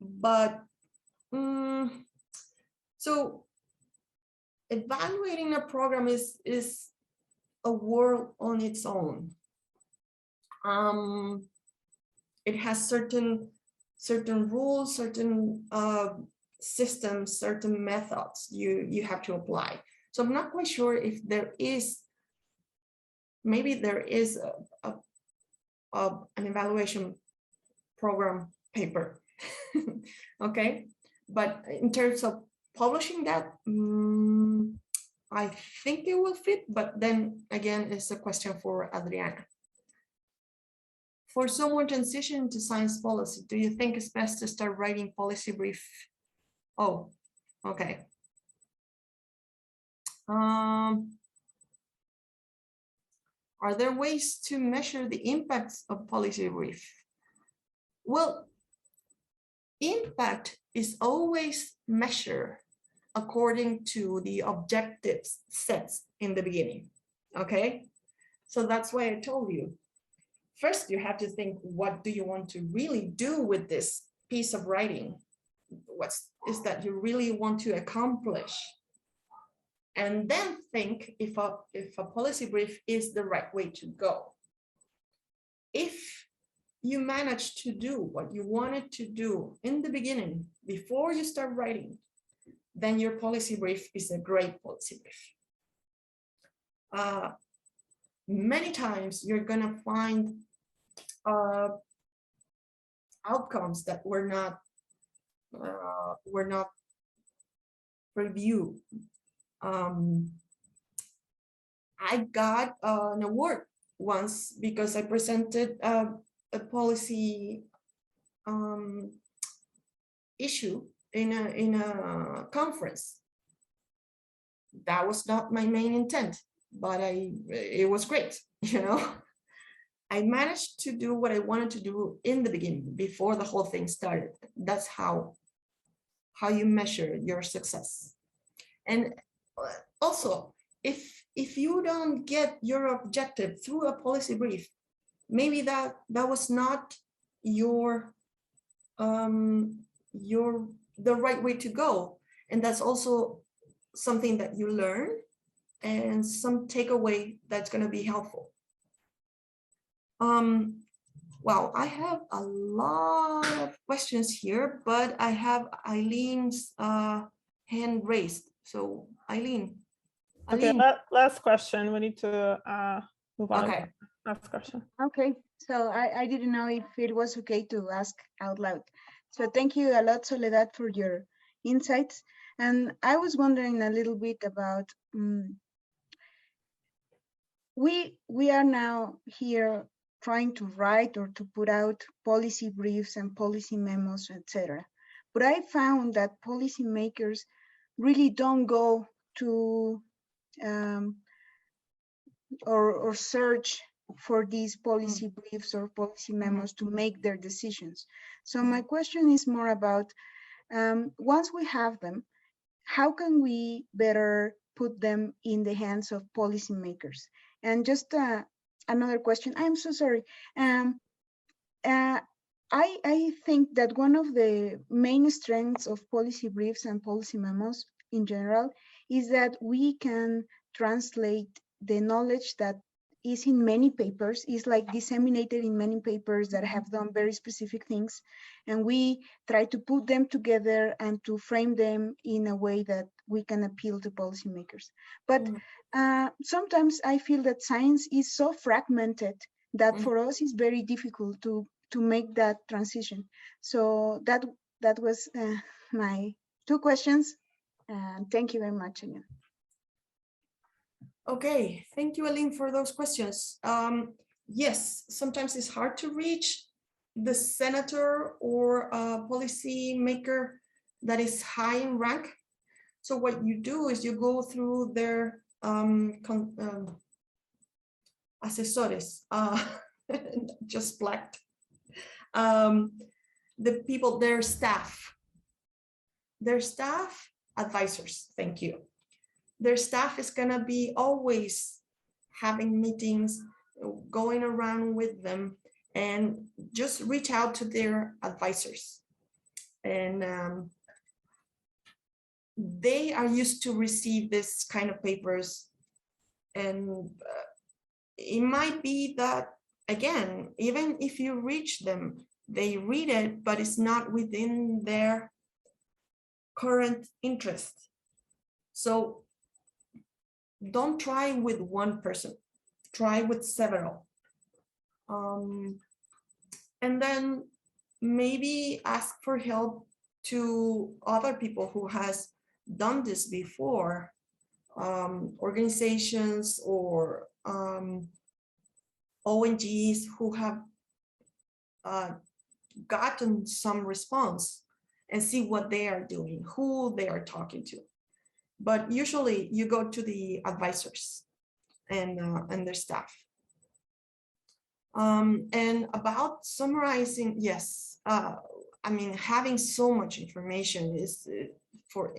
but so evaluating a program is a world on its own. It has certain rules, certain systems, certain methods you have to apply. So I'm not quite sure if there is, maybe there is an evaluation program paper. Okay, but in terms of publishing that, I think it will fit, but then again, it's a question for Adriana. For someone transitioning to science policy, do you think it's best to start writing policy brief? Oh, okay. Are there ways to measure the impacts of policy brief? Well, impact is always measured according to the objectives set in the beginning, okay? So that's why I told you, first you have to think, what do you want to really do with this piece of writing? What is that you really want to accomplish? And then think if a policy brief is the right way to go. If you manage to do what you wanted to do in the beginning, before you start writing, then your policy brief is a great policy brief. Many times you're gonna find outcomes that were not reviewed. I got an award once because I presented a policy issue in a conference. That was not my main intent, but it was great, you know. I managed to do what I wanted to do in the beginning, before the whole thing started. That's how you measure your success. And also, if you don't get your objective through a policy brief, maybe that was not the right way to go. And that's also something that you learn and some takeaway that's going to be helpful. Well, I have a lot of questions here, but I have Eileen's hand raised. So Eileen. Okay, last question. We need to move on. Okay. Last question. Okay, so I didn't know if it was okay to ask out loud. So thank you a lot, Soledad, for your insights. And I was wondering a little bit about, we are now here trying to write or to put out policy briefs and policy memos, etc. But I found that policymakers really don't go to or search for these policy briefs or policy memos to make their decisions. So my question is more about, once we have them, how can we better put them in the hands of policymakers? And just another question, I'm so sorry. I think that one of the main strengths of policy briefs and policy memos in general is that we can translate the knowledge that is in many papers, is like disseminated in many papers that have done very specific things, and we try to put them together and to frame them in a way that we can appeal to policymakers. But sometimes I feel that science is so fragmented that for us it's very difficult to make that transition. So that was my two questions. Thank you very much again. Okay, thank you, Aline, for those questions. Yes, sometimes it's hard to reach the senator or policy maker that is high in rank. So what you do is you go through their asesores, just blacked, the people, their staff advisors, thank you. Their staff is gonna be always having meetings, going around with them, and just reach out to their advisors. And they are used to receive this kind of papers. And it might be that, again, even if you reach them, they read it, but it's not within their current interest. So don't try with one person, try with several. And then maybe ask for help to other people who has done this before, organizations or ONGs who have gotten some response, and see what they are doing, who they are talking to. But usually you go to the advisors and their staff. And about summarizing, yes, I mean, having so much information is for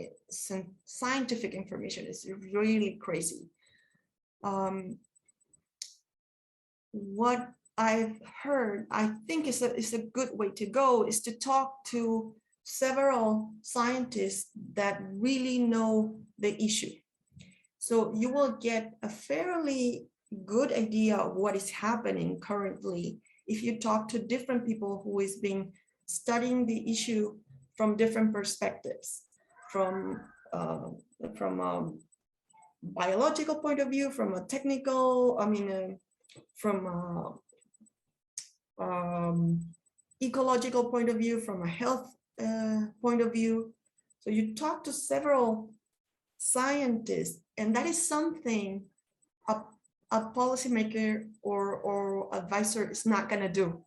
scientific information is really crazy. What I've heard, I think is a good way to go, is to talk to several scientists that really know the issue. So you will get a fairly good idea of what is happening currently if you talk to different people who is being studying the issue from different perspectives, from biological point of view, from a technical, I mean, from ecological point of view, from a health point of view. So you talk to several scientists, and that is something a policymaker or advisor is not going to do,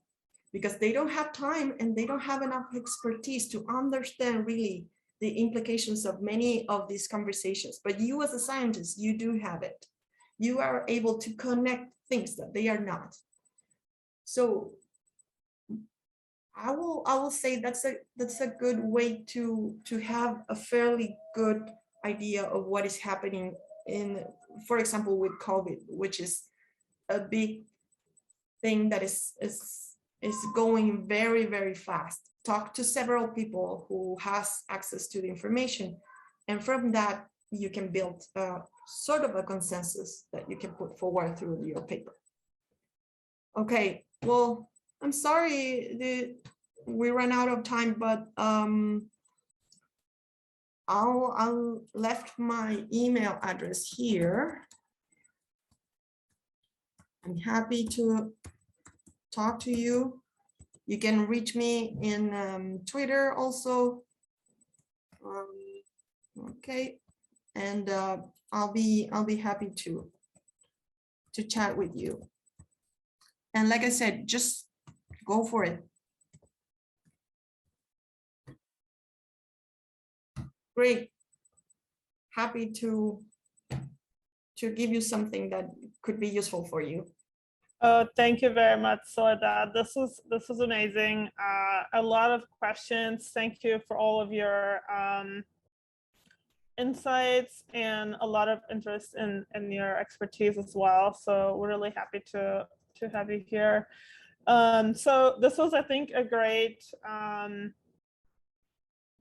because they don't have time and they don't have enough expertise to understand really the implications of many of these conversations. But you as a scientist, you do have it. You are able to connect things that they are not. So I will say that's a good way to have a fairly good idea of what is happening in, for example, with COVID, which is a big thing that is going very, very fast. Talk to several people who has access to the information, and from that you can build sort of a consensus that you can put forward through your paper. Okay, well, I'm sorry we ran out of time, but I'll left my email address here. I'm happy to talk to you. You can reach me in Twitter also. Okay, and I'll be happy to chat with you. And like I said, just go for it. Great. Happy to give you something that could be useful for you. Thank you very much, Soledad. This was amazing. A lot of questions. Thank you for all of your insights and a lot of interest in your expertise as well. So we're really happy to have you here. So this was, I think, a great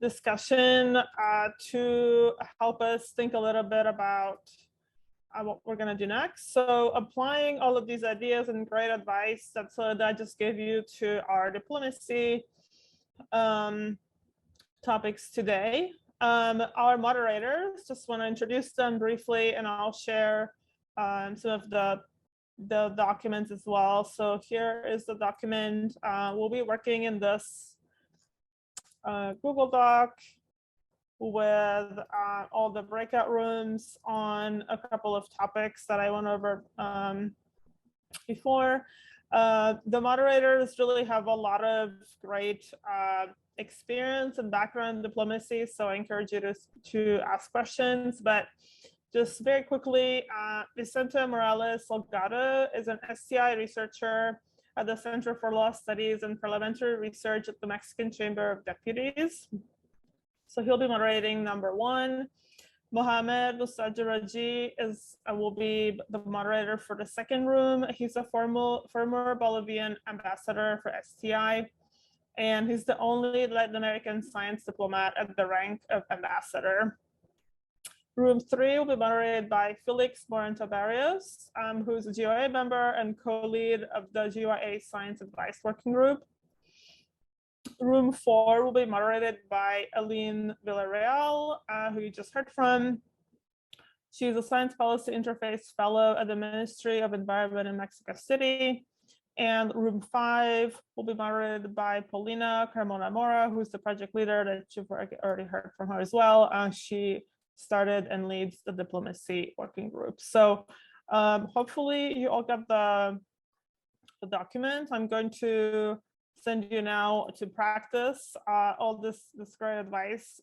discussion to help us think a little bit about what we're going to do next. So applying all of these ideas and great advice that Soledad just gave you to our diplomacy topics today. Our moderators, just want to introduce them briefly, and I'll share some of the documents as well. So here is the document. We'll be working in this Google Doc with all the breakout rooms on a couple of topics that I went over before. The moderators really have a lot of great experience and background in diplomacy, so I encourage you to ask questions. But just very quickly, Vicente Morales Salgado is an STI researcher at the Center for Law Studies and Parliamentary Research at the Mexican Chamber of Deputies. So he'll be moderating number 1. Mohamed Busajiraji will be the moderator for the second room. He's a former Bolivian ambassador for STI, and he's the only Latin American science diplomat at the rank of ambassador. Room 3 will be moderated by Felix Morento Barrios, who's a GOA member and co-lead of the GOA Science Advice Working Group. Room 4 will be moderated by Aline Villarreal, who you just heard from. She's a Science Policy Interface Fellow at the Ministry of Environment in Mexico City. And room 5 will be moderated by Paulina Carmona Mora, who's the project leader that you've already heard from her as well. She started and leads the diplomacy working group. So hopefully you all got the document. I'm going to send you now to practice all this great advice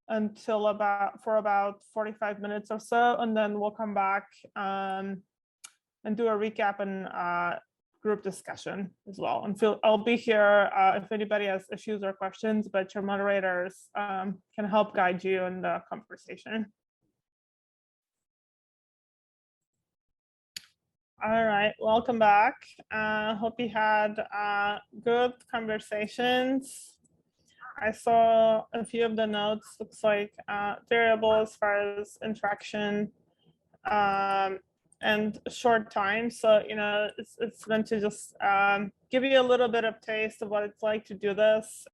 until about 45 minutes or so, and then we'll come back and do a recap and group discussion as well. And I'll be here if anybody has issues or questions, but your moderators can help guide you in the conversation. All right, welcome back. Hope you had good conversations. I saw a few of the notes, looks like variable as far as interaction and short time. So, you know, it's meant to just give you a little bit of taste of what it's like to do this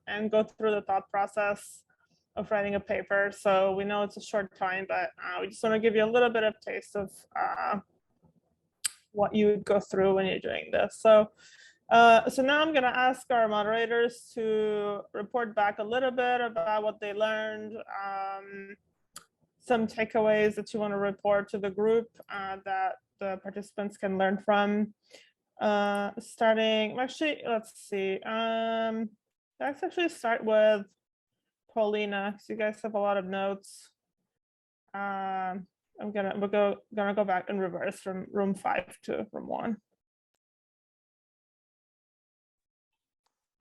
and go through the thought process of writing a paper. So we know it's a short time, but we just want to give you a little bit of taste of what you would go through when you're doing this. So now I'm going to ask our moderators to report back a little bit about what they learned, some takeaways that you want to report to the group that the participants can learn from. Actually, let's see. Let's actually start with Paulina, because you guys have a lot of notes. We're gonna go back in reverse from room 5 to room 1.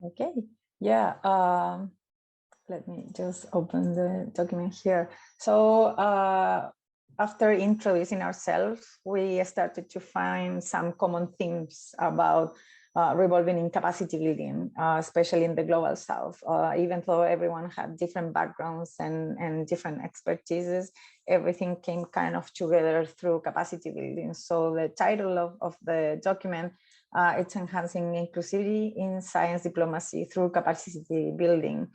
Okay, yeah, let me just open the document here. So after introducing ourselves, we started to find some common themes about revolving in capacity building, especially in the Global South. Even though everyone had different backgrounds and different expertises, everything came kind of together through capacity building. So the title of the document, it's Enhancing Inclusivity in Science Diplomacy Through Capacity Building.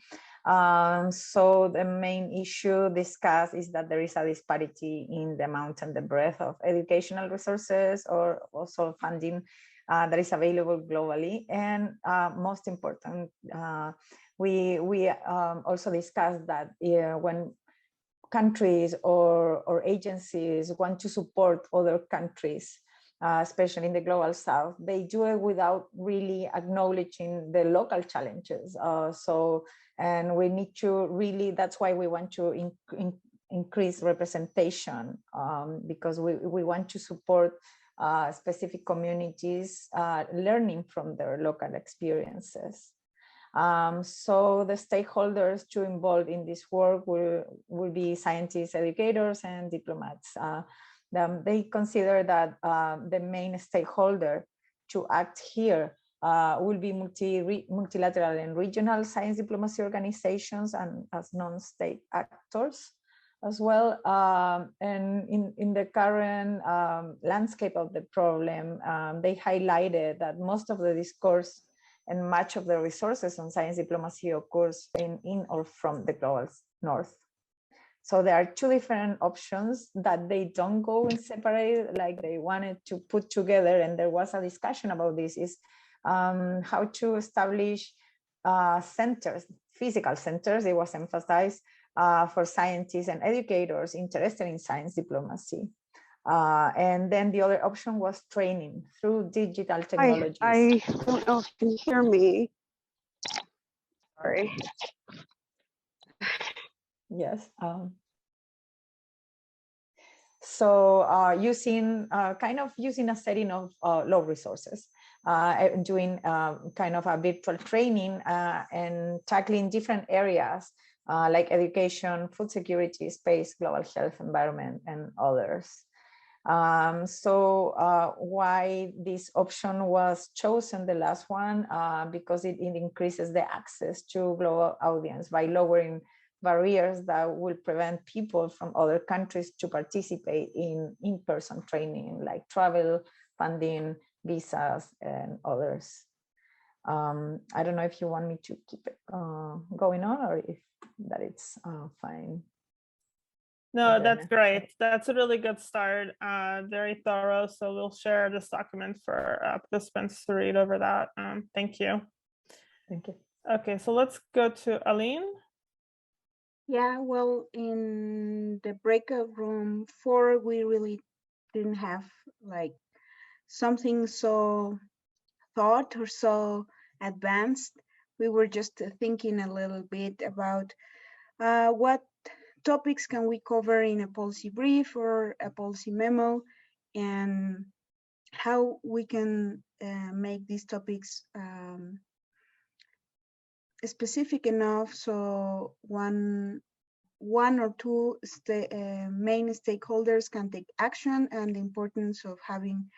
So the main issue discussed is that there is a disparity in the amount and the breadth of educational resources or also funding that is available globally. And most important, we also discussed that when countries or agencies want to support other countries, especially in the Global South, they do it without really acknowledging the local challenges. And we need to really, that's why we want to increase representation, because we want to support specific communities learning from their local experiences. So the stakeholders to involve in this work will be scientists, educators, and diplomats. They consider that the main stakeholder to act here will be multilateral and regional science diplomacy organizations and as non-state actors as well. And in the current landscape of the problem, they highlighted that most of the discourse and much of the resources on science diplomacy occurs in or from the Global North. So there are two different options that they don't go in separate, like they wanted to put together, and there was a discussion about this, is how to establish centers, physical centers, it was emphasized, for scientists and educators interested in science diplomacy. And then the other option was training through digital technologies. I don't know if you can hear me. Sorry. Yes. So using using a setting of low resources, doing kind of a virtual training and tackling different areas like education, food security, space, global health, environment, and others. Why this option was chosen, the last one, because it increases the access to global audience by lowering barriers that will prevent people from other countries to participate in in-person training like travel, funding, visas, and others. I don't know if you want me to keep it going on or if that it's fine. No, that's great. That's a really good start. Very thorough. So we'll share this document for participants to read over that. Thank you. Thank you. Okay, so let's go to Aline. Yeah, well, in the breakout room 4, we really didn't have like something so thought or so advanced. We were just thinking a little bit about what topics can we cover in a policy brief or a policy memo, and how we can make these topics specific enough so one or two main stakeholders can take action, and the importance of having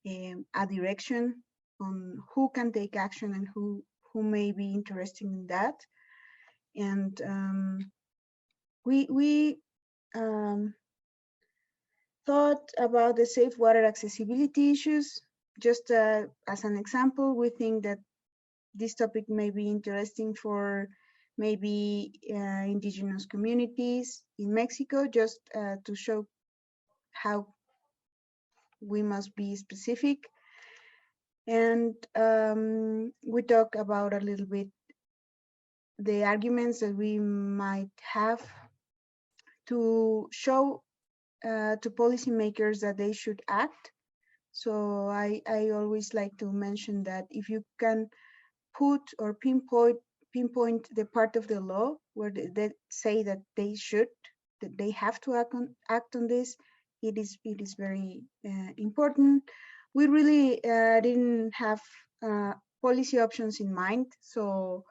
a direction on who can take action and who may be interested in that. And we thought about the safe water accessibility issues. Just as an example, we think that this topic may be interesting for maybe indigenous communities in Mexico, just to show how we must be specific. And we talk about a little bit the arguments that we might have to show to policymakers that they should act. So I always like to mention that if you can put or pinpoint the part of the law where they say that they should, that they have to act on this, it is very important. We really didn't have policy options in mind, so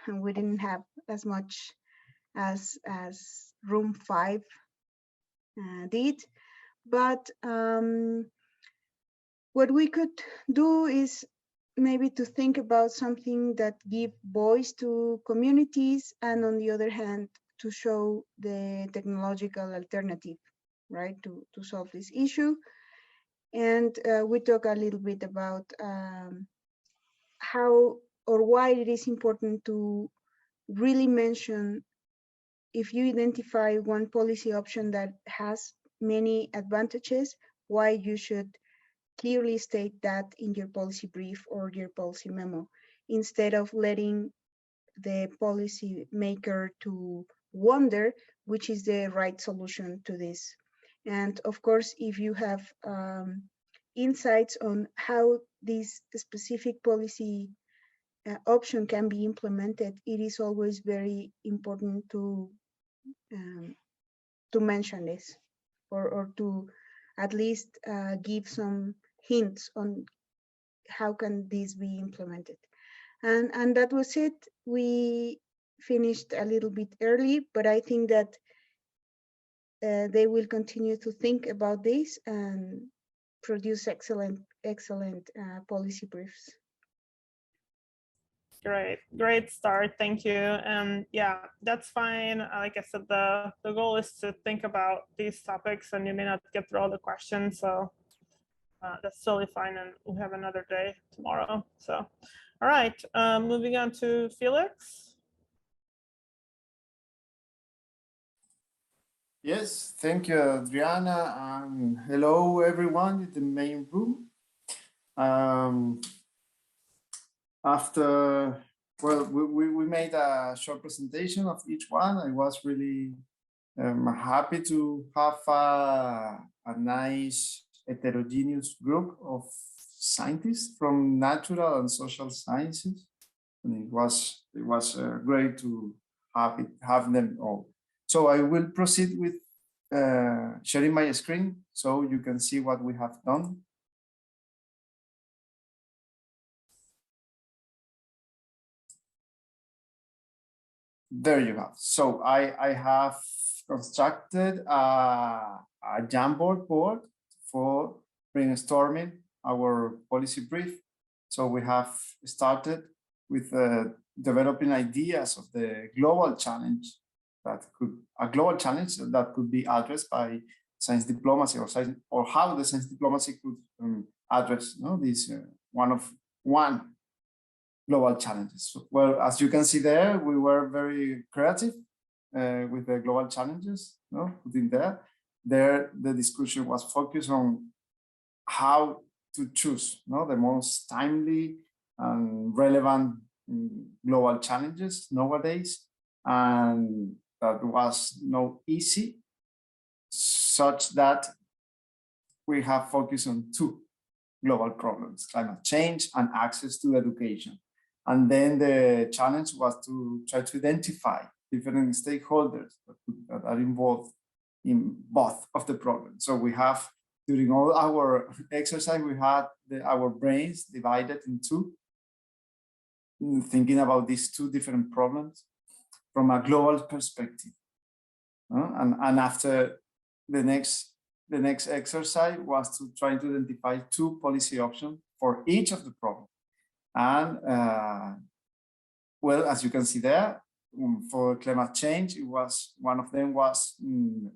we didn't have as much as room 5 did. But what we could do is maybe to think about something that give voice to communities, and on the other hand, to show the technological alternative, right, to solve this issue. And we talk a little bit about how or why it is important to really mention, if you identify one policy option that has many advantages, why you should clearly state that in your policy brief or your policy memo, instead of letting the policy maker to wonder which is the right solution to this. And of course, if you have insights on how this specific policy option can be implemented, it is always very important to mention this, or to at least give some hints on how can this be implemented. And that was it. We finished a little bit early, but I think that they will continue to think about this and produce excellent policy briefs. Great start. Thank you. Yeah, that's fine. Like I said, the goal is to think about these topics, and you may not get through all the questions, so that's totally fine. And we'll have another day tomorrow. So, all right, moving on to Felix. Yes, thank you, Adriana, and hello everyone in the main room. After, well, we made a short presentation of each one. I was really happy to have a nice heterogeneous group of scientists from natural and social sciences. And it was great to have them all. So I will proceed with sharing my screen so you can see what we have done. There you have. So I have constructed a Jamboard board for brainstorming our policy brief. So we have started with developing ideas of the global challenge that could be addressed by science diplomacy or how the science diplomacy could address this one global challenges. Well, as you can see there, we were very creative with the global challenges, put in there. There, the discussion was focused on how to choose the most timely and relevant global challenges nowadays, and that was not easy, such that we have focused on two global problems: climate change and access to education. And then the challenge was to try to identify different stakeholders that are involved in both of the problems. So we have, during all our exercise, we had our brains divided in two, thinking about these two different problems from a global perspective. And after the next exercise was to try to identify two policy options for each of the problems. And well, as you can see there, for climate change, it was one of them was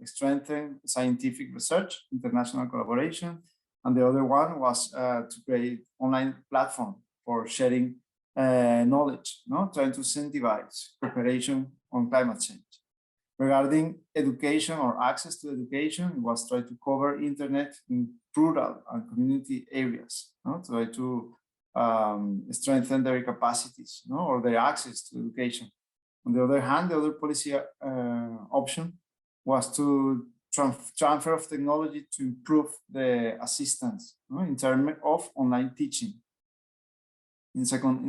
strengthen scientific research, international collaboration, and the other one was to create online platform for sharing knowledge, trying to incentivize cooperation on climate change. Regarding education or access to education, it was try to cover internet in rural and community areas, try to strengthen their capacities, or their access to education. On the other hand, the other policy option was to transfer of technology to improve the assistance in terms of online teaching in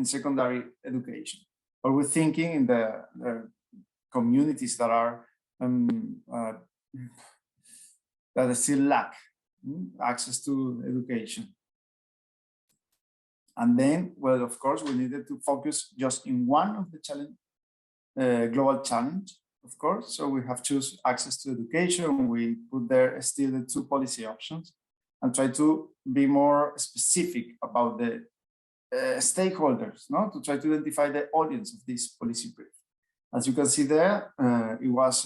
secondary education. But we're thinking in the communities that are that still lack access to education. And then, well, of course, we needed to focus just in one of the global challenge, of course. So we have choose access to education. We put there still the two policy options and try to be more specific about the stakeholders, to try to identify the audience of this policy brief. As you can see there, it was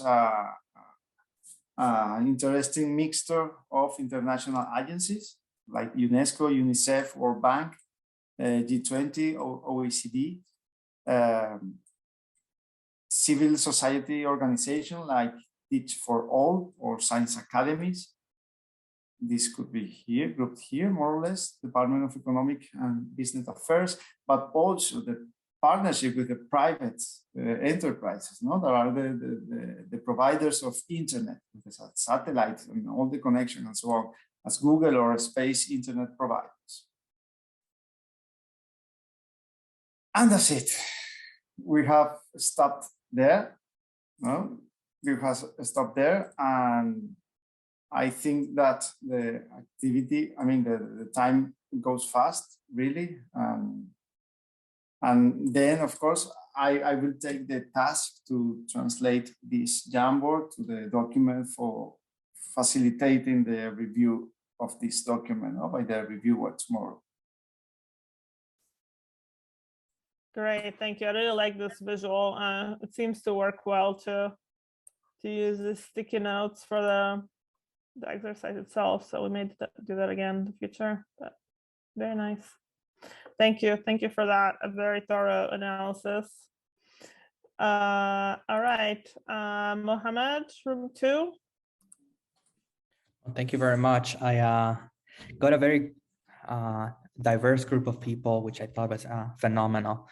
an interesting mixture of international agencies like UNESCO, UNICEF, World Bank, G20, OECD, civil society organizations like Teach for All or science academies. This could be here, grouped here, more or less, Department of Economic and Business Affairs, but also the partnership with the private enterprises, that are the providers of internet, with the satellites and all the connection and so on, as Google or space internet providers. And that's it. We have stopped there. We have stopped there, and I think that the activity, the time goes fast, really. And then, of course, I will take the task to translate this Jamboard to the document for facilitating the review of this document by the reviewer tomorrow. Great, thank you. I really like this visual. It seems to work well to use the sticky notes for the exercise itself. So we may do that again in the future, but very nice. Thank you for that, a very thorough analysis. All right, Mohammed, room 2. Thank you very much. I got a very diverse group of people, which I thought was phenomenal.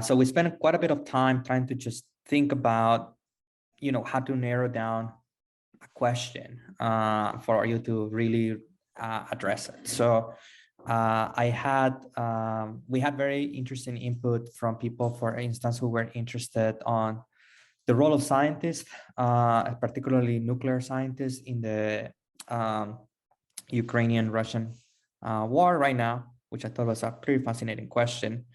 So we spent quite a bit of time trying to just think about, how to narrow down a question for you to really address it. So we had very interesting input from people, for instance, who were interested on the role of scientists, particularly nuclear scientists, in the Ukrainian-Russian war right now, which I thought was a pretty fascinating question.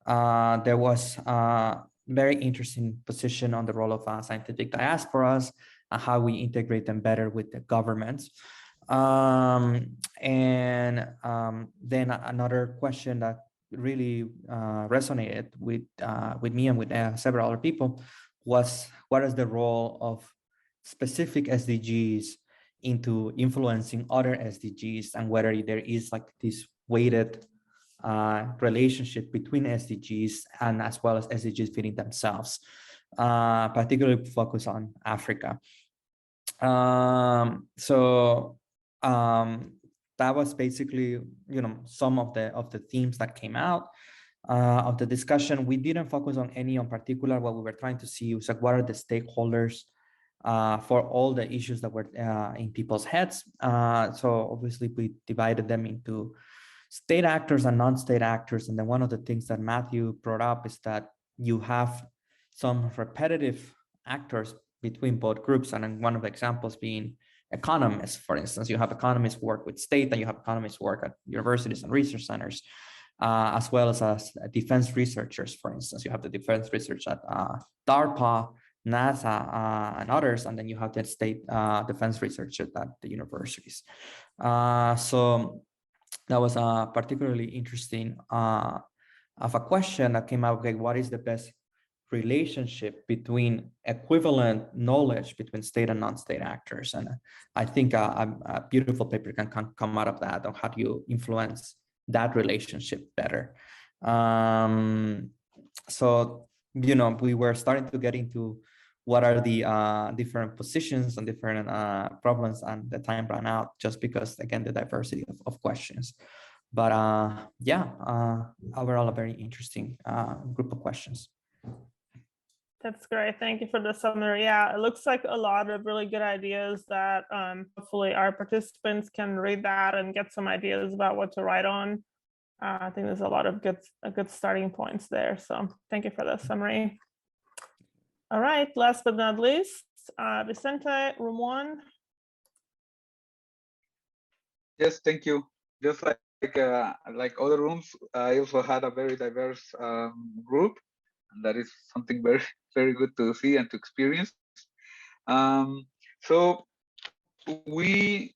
There was a very interesting position on the role of scientific diasporas and how we integrate them better with the governments. Then another question that really resonated with me and with several other people was, what is the role of specific SDGs into influencing other SDGs, and whether there is like this weighted relationship between SDGs and as well as SDGs fitting themselves, particularly focus on Africa. That was basically, some of the themes that came out of the discussion. We didn't focus on any in particular. What we were trying to see was like, what are the stakeholders for all the issues that were in people's heads. So obviously we divided them into state actors and non-state actors. And then one of the things that Matthew brought up is that you have some repetitive actors between both groups. And then one of the examples being economists. For instance, you have economists who work with state, and you have economists who work at universities and research centers, as well as defense researchers. For instance, you have the defense research at DARPA, NASA, and others, and then you have the state defense researchers at the universities. So that was particularly interesting of a question that came out. Okay, what is the best relationship between equivalent knowledge between state and non-state actors? And I think a beautiful paper can come out of that, on how do you influence that relationship better. So, we were starting to get into what are the different positions and different problems, and the time ran out just because, again, the diversity of questions. But overall, a very interesting group of questions. That's great. Thank you for the summary. Yeah, it looks like a lot of really good ideas that hopefully our participants can read that and get some ideas about what to write on. I think there's a lot of good starting points there. So thank you for the summary. All right, last but not least, Vicente, room 1. Yes, thank you. Just like other rooms, I also had a very diverse group, and that is something very, very good to see and to experience. So we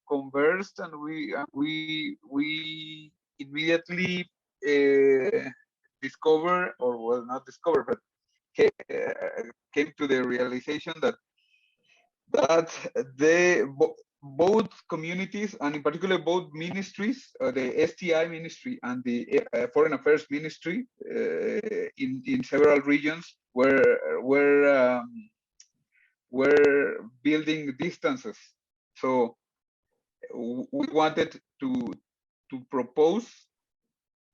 conversed, and we immediately discover, or well, not discover, but came to the realization that both communities, and in particular both ministries, the STI ministry and the Foreign Affairs ministry, in several regions, were building distances. So we wanted to propose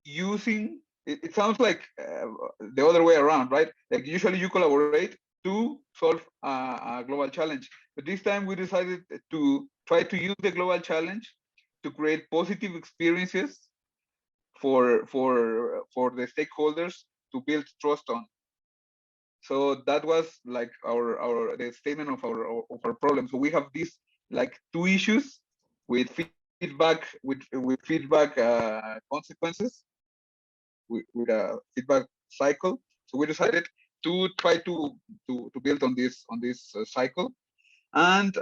using. It sounds like the other way around, right? Like usually you collaborate to solve a global challenge. But this time we decided to try to use the global challenge to create positive experiences for the stakeholders to build trust on. So that was like the statement of our problem. So we have these like two issues with feedback consequences, with a feedback cycle. So we decided to try to build on this cycle, and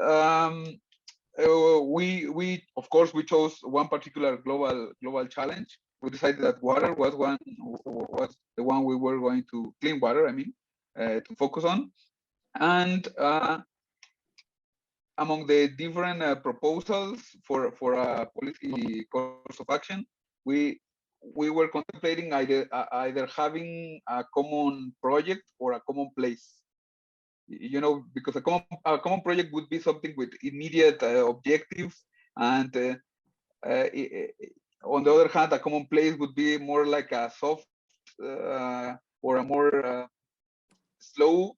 we of course we chose one particular global challenge. We decided that water was the one we were going to, clean water, I mean, to focus on. And among the different proposals for a policy course of action, we were contemplating either having a common project or a common place. Because a common project would be something with immediate objectives, and on the other hand, a common place would be more like a soft or a more slow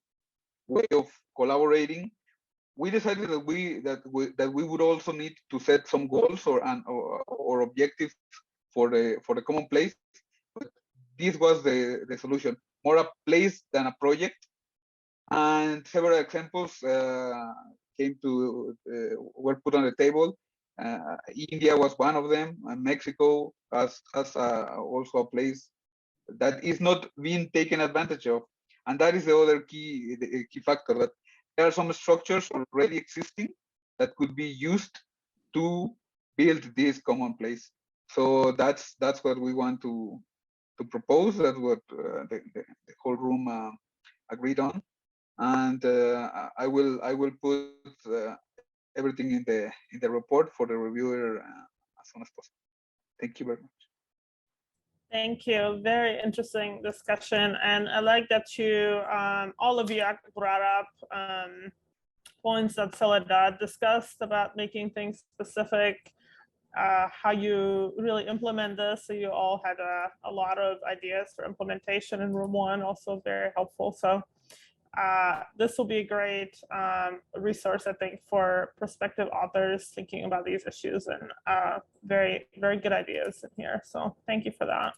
way of collaborating we decided that we would also need to set some goals or objectives for the common place. But this was the solution, more a place than a project. And several examples were put on the table. India was one of them, and Mexico has also a place that is not being taken advantage of. And that is the other key factor, that there are some structures already existing that could be used to build this common place. So that's what we want to propose. That's what the whole room agreed on. And I will put everything in the report for the reviewer as soon as possible. Thank you very much. Thank you. Very interesting discussion. And I like that you, all of you brought up points that Soledad discussed about making things specific, how you really implement this. So you all had a lot of ideas for implementation in room one, also very helpful. So this will be a great resource, I think, for prospective authors thinking about these issues, and very, very good ideas in here. So thank you for that.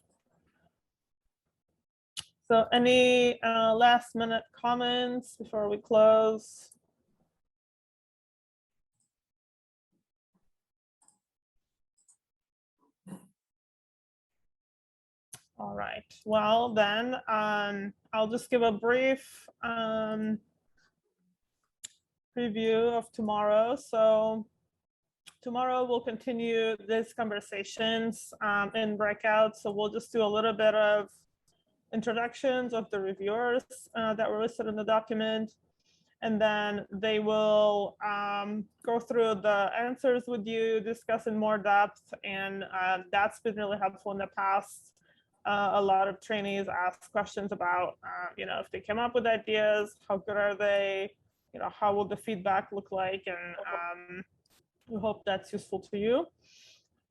So any last minute comments before we close? All right, well then, I'll just give a brief preview of tomorrow. So tomorrow we'll continue these conversations in breakout. So we'll just do a little bit of introductions of the reviewers that were listed in the document. And then they will go through the answers with you, discuss in more depth. And that's been really helpful in the past. A lot of trainees ask questions about, if they came up with ideas, how good are they? How will the feedback look like? And we hope that's useful to you.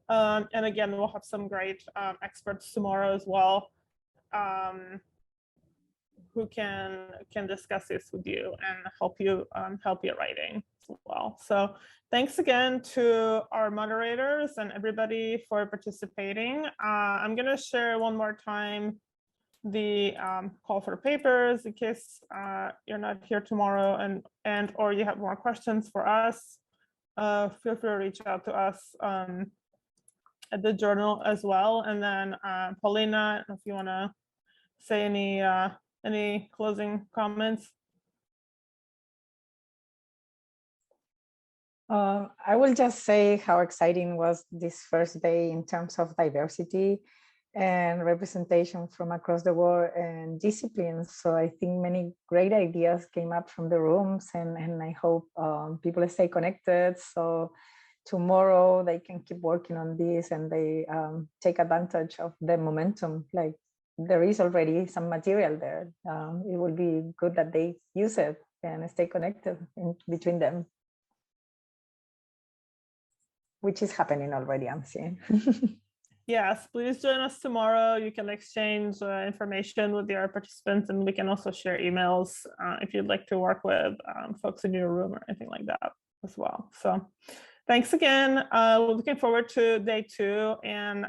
And again, we'll have some great experts tomorrow as well, who can discuss this with you and help you writing as well. So thanks again to our moderators and everybody for participating. I'm going to share one more time the call for papers in case you're not here tomorrow and or you have more questions for us. Feel free to reach out to us at the journal as well. And then Paulina, if you want to say any closing comments? I will just say how exciting was this first day in terms of diversity and representation from across the world and disciplines. So I think many great ideas came up from the rooms, and I hope people stay connected. So tomorrow they can keep working on this and they take advantage of the momentum. Like, there is already some material there. It will be good that they use it and stay connected in between them, which is happening already, I'm seeing. Yes, please join us tomorrow. You can exchange information with your participants, and we can also share emails if you'd like to work with folks in your room or anything like that as well. So thanks again. We're looking forward to day 2, and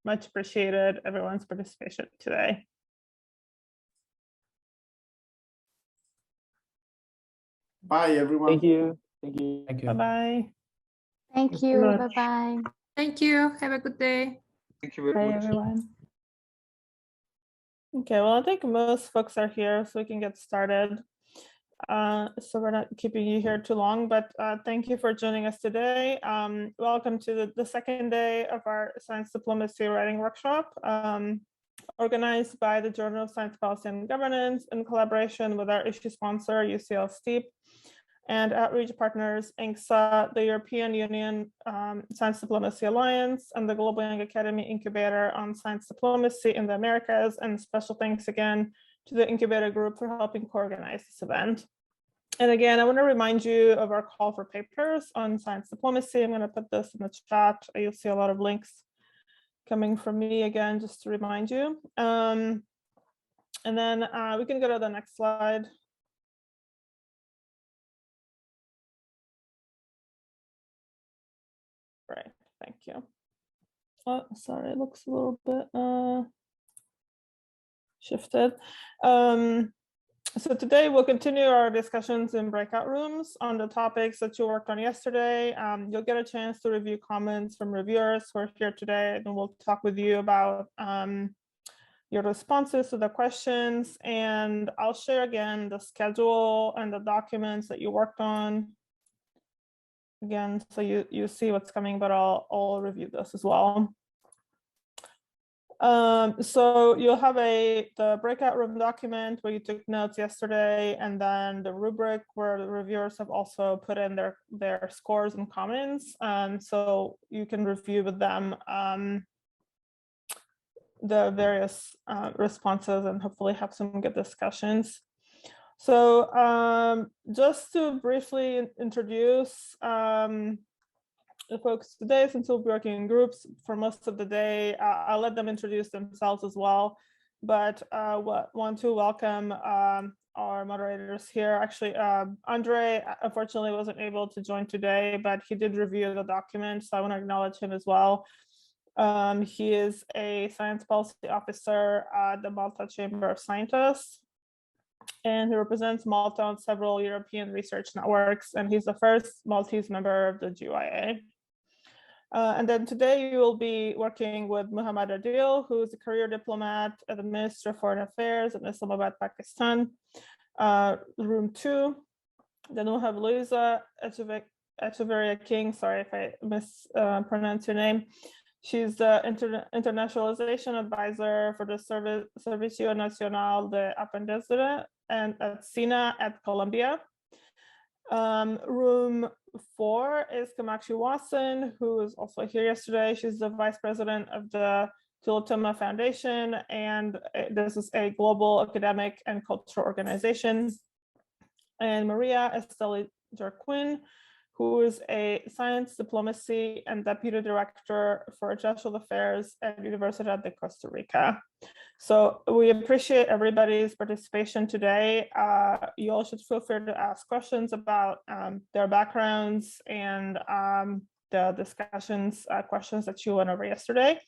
much appreciated everyone's participation today. Bye, everyone. Thank you. Thank you. Thank you. Bye-bye. Thank you. Bye-bye. Thank you. Have a good day. Thank you very Bye, much. everyone. Okay, well, I think most folks are here, so we can get started. So we're not keeping you here too long, but thank you for joining us today. Welcome to the second day of our Science Diplomacy Writing Workshop, organized by the Journal of Science Policy and Governance in collaboration with our issue sponsor, UCL STEEP, and outreach partners, INGSA, the European Union Science Diplomacy Alliance, and the Global Young Academy Incubator on Science Diplomacy in the Americas. And special thanks again to the Incubator Group for helping co-organize this event. And again, I want to remind you of our call for papers on science diplomacy. I'm going to put this in the chat. You'll see a lot of links coming from me again, just to remind you. And then we can go to the next slide. Great, thank you. Oh, sorry, it looks a little bit shifted. So today we'll continue our discussions in breakout rooms on the topics that you worked on yesterday. You'll get a chance to review comments from reviewers who are here today, and we'll talk with you about your responses to the questions. And I'll share again the schedule and the documents that you worked on. Again, so you see what's coming, but I'll review this as well. So you'll have the breakout room document where you took notes yesterday, and then the rubric where the reviewers have also put in their scores and comments. So you can review with them the various responses and hopefully have some good discussions. So just to briefly introduce the folks today, since we'll be working in groups for most of the day, I'll let them introduce themselves as well. But want to welcome our moderators here. Actually, Andre unfortunately wasn't able to join today, but he did review the document, so I want to acknowledge him as well. He is a science policy officer at the Malta Chamber of Scientists, and he represents Malta on several European research networks, and he's the first Maltese member of the GYA. And then today you will be working with Muhammad Adil, who is a career diplomat at the Ministry of Foreign Affairs in Islamabad, Pakistan, room 2. Then we'll have Luisa Echeverria King, sorry if I mispronounce your name. She's the internationalization advisor for the Servicio Nacional de Aprendizaje and at SINA at Columbia. Room 4 is Kamakshi Watson, who was also here yesterday. She's the vice president of the Tulatoma Foundation, and this is a global academic and cultural organization. And Maria Esteli Jarquin, who is a science diplomacy and deputy director for international affairs at Universidad de Costa Rica. So we appreciate everybody's participation today. You all should feel free to ask questions about their backgrounds and the discussions, questions that you went over yesterday.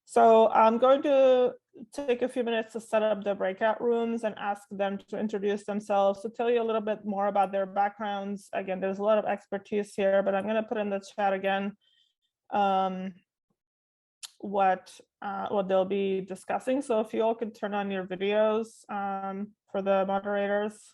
So I'm going to take a few minutes to set up the breakout rooms and ask them to introduce themselves, to tell you a little bit more about their backgrounds. Again, there's a lot of expertise here, but I'm going to put in the chat again what they'll be discussing. So if you all could turn on your videos for the moderators.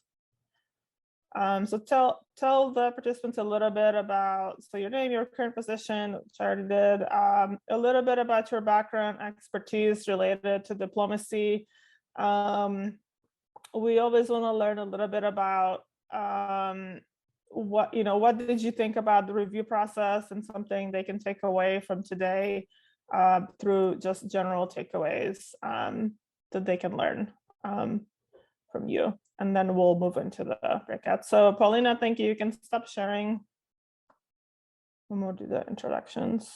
So tell the participants a little bit about, so your name, your current position, which I already did, a little bit about your background, expertise related to diplomacy. We always want to learn a little bit about what did you think about the review process, and something they can take away from today through just general takeaways that they can learn from you. And then we'll move into the breakout. So Paulina, thank you. You can stop sharing and we'll do the introductions.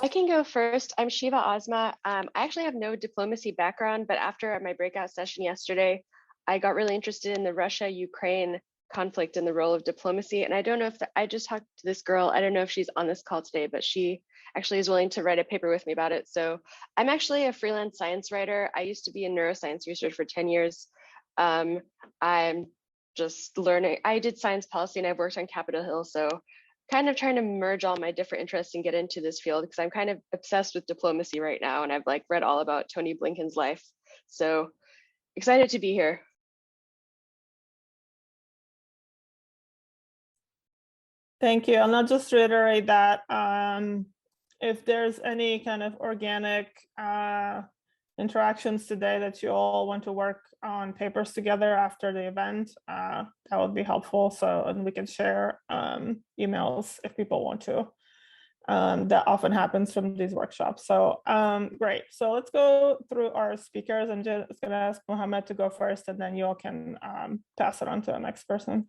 I can go first. I'm Shiva Asma. I actually have no diplomacy background, but after my breakout session yesterday, I got really interested in the Russia-Ukraine conflict and the role of diplomacy. And I don't know if I just talked to this girl. I don't know if she's on this call today, but she actually is willing to write a paper with me about it. So I'm actually a freelance science writer. I used to be in neuroscience research for 10 years. I'm just learning. I did science policy and I've worked on Capitol Hill. So kind of trying to merge all my different interests and get into this field, because I'm kind of obsessed with diplomacy right now. And I've read all about Tony Blinken's life. So excited to be here. Thank you. And I'll just reiterate that if there's any kind of organic interactions today that you all want to work on papers together after the event, that would be helpful. So, and we can share emails if people want to. That often happens from these workshops. So great. So let's go through our speakers. I'm just going to ask Mohammed to go first, and then you all can pass it on to the next person.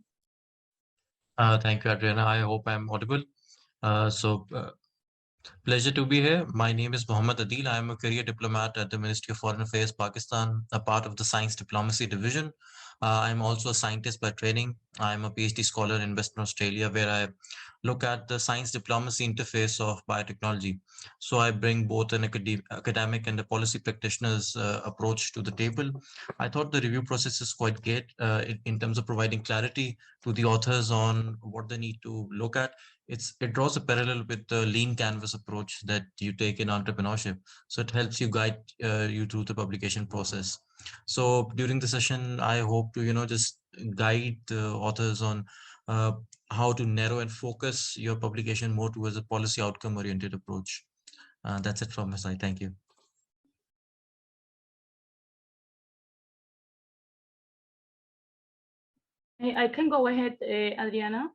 Thank you, Adriana. I hope I'm audible. Pleasure to be here. My name is Mohammad Adil. I am a career diplomat at the Ministry of Foreign Affairs, Pakistan, a part of the Science Diplomacy Division. I'm also a scientist by training. I'm a PhD scholar in Western Australia, where I look at the science diplomacy interface of biotechnology. So I bring both an academic and a policy practitioner's approach to the table. I thought the review process is quite great in terms of providing clarity to the authors on what they need to look at. It draws a parallel with the lean canvas approach that you take in entrepreneurship. So it helps you guide you through the publication process. So during the session, I hope to, just guide the authors on how to narrow and focus your publication more towards a policy outcome oriented approach. That's it from my side. Thank you. I can go ahead, Adriana.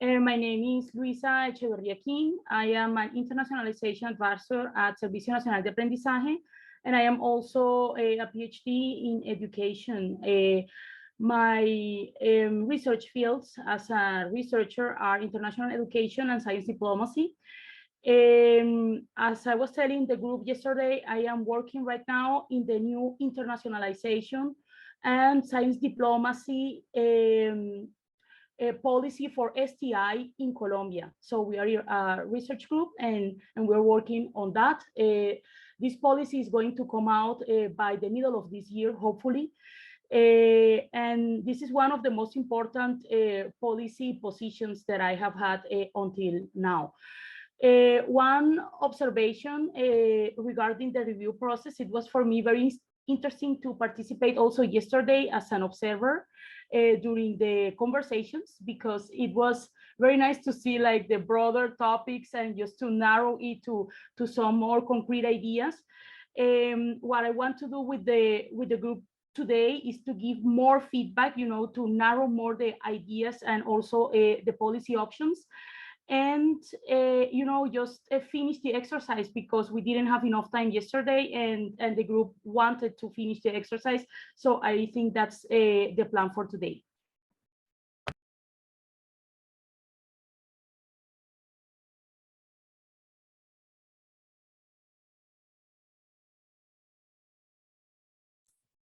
My name is Luisa Echeverria King. I am an internationalization advisor at Servicio Nacional de Aprendizaje, and I am also a PhD in education. My research fields as a researcher are international education and science diplomacy. As I was telling the group yesterday, I am working right now in the new internationalization and science diplomacy policy for STI in Colombia. So we are a research group and we're working on that. This policy is going to come out by the middle of this year, hopefully. And this is one of the most important policy positions that I have had until now. One observation regarding the review process, it was for me very interesting to participate also yesterday as an observer during the conversations, because it was very nice to see like the broader topics and just to narrow it to some more concrete ideas. What I want to do with the group today is to give more feedback, to narrow more the ideas and also the policy options. And just finish the exercise, because we didn't have enough time yesterday and the group wanted to finish the exercise. So I think that's the plan for today.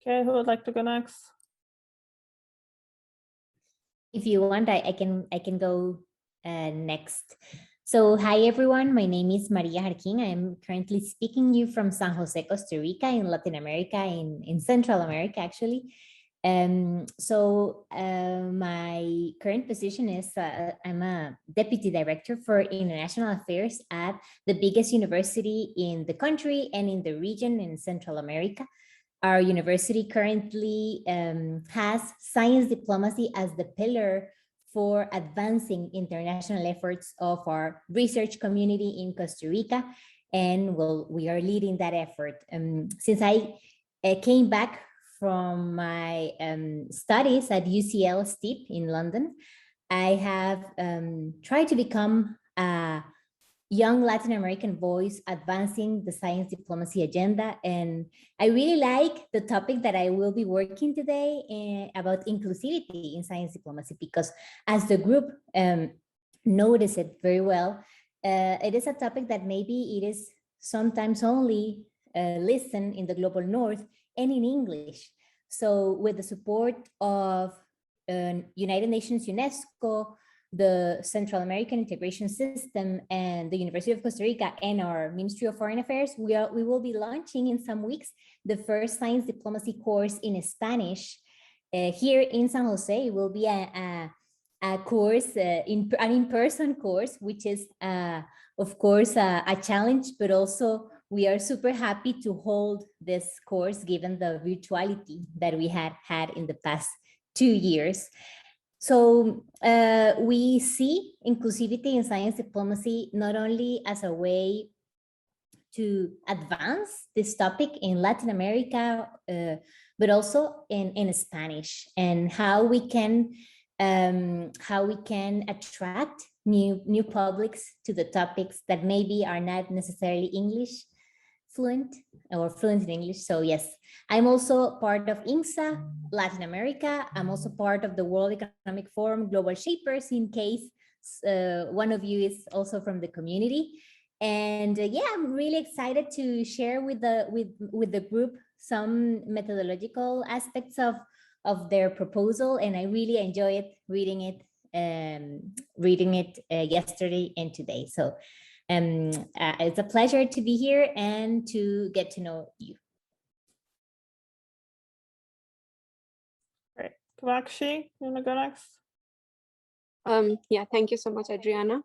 Okay, who would like to go next? If you want, I can go next. So hi everyone, my name is Maria Jarquin. I'm currently speaking you from San Jose, Costa Rica, in Latin America, in Central America actually. So my current position is I'm a deputy director for international affairs at the biggest university in the country and in the region in Central America. Our university currently has science diplomacy as the pillar for advancing international efforts of our research community in Costa Rica. And we are leading that effort. Since I came back from my studies at UCL STEEP in London, I have tried to become a young Latin American voice advancing the science diplomacy agenda. And I really like the topic that I will be working today about inclusivity in science diplomacy, because as the group noticed it very well, it is a topic that maybe it is sometimes only listened in the global north and in English. So with the support of United Nations UNESCO, the Central American Integration System, and the University of Costa Rica, and our Ministry of Foreign Affairs, we will be launching in some weeks the first science diplomacy course in Spanish here in San Jose. It will be a course, an in-person course, which is of course a challenge, but also we are super happy to hold this course given the virtuality that we had in the past 2 years. So we see inclusivity in science diplomacy not only as a way to advance this topic in Latin America, but also in Spanish, and how we can attract new publics to the topics that maybe are not necessarily English fluent or fluent in English. So yes, I'm also part of INGSA Latin America. I'm also part of the World Economic Forum Global Shapers, in case one of you is also from the community. And yeah, I'm really excited to share with the group some methodological aspects of their proposal, and I really enjoyed reading it yesterday and today. So it's a pleasure to be here and to get to know you. Great. Kamakshi, you want to go next? Yeah, thank you so much, Adriana,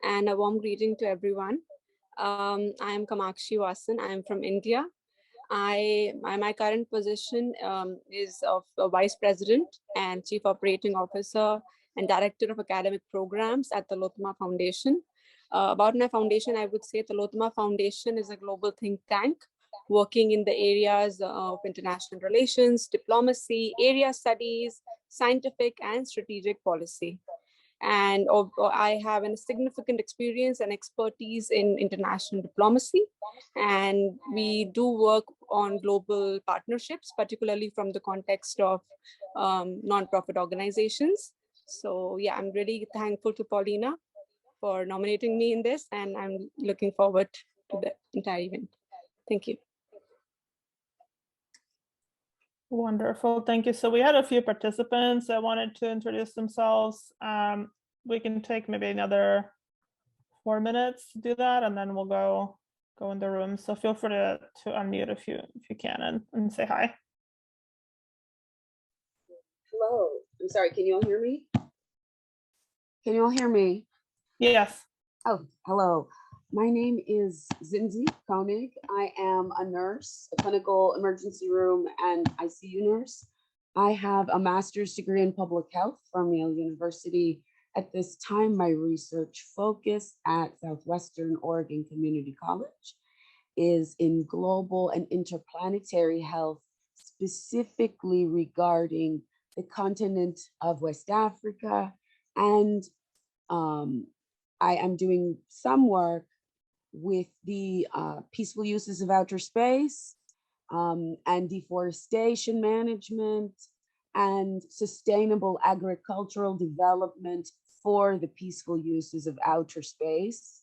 and a warm greeting to everyone. I am Kamakshi Vasan. I am from India. My current position is of Vice President and Chief Operating Officer and Director of Academic Programs at the Lotma Foundation. About my foundation, I would say the Lotma Foundation is a global think tank working in the areas of international relations, diplomacy, area studies, scientific and strategic policy. And I have a significant experience and expertise in international diplomacy. And we do work on global partnerships, particularly from the context of nonprofit organizations. So yeah, I'm really thankful to Paulina for nominating me in this, and I'm looking forward to the entire event. Thank you. Wonderful, thank you. So we had a few participants that wanted to introduce themselves. We can take maybe another 4 minutes to do that, and then we'll go in the room. So feel free to unmute if you can and say hi. Hello, I'm sorry, can you all hear me? Can you all hear me? Yes. Oh, hello. My name is Zinzi Koenig. I am a nurse, a clinical emergency room and ICU nurse. I have a master's degree in public health from Yale University. At this time, my research focus at Southwestern Oregon Community College is in global and interplanetary health, specifically regarding the continent of West Africa. And I am doing some work with the peaceful uses of outer space and deforestation management and sustainable agricultural development for the peaceful uses of outer space.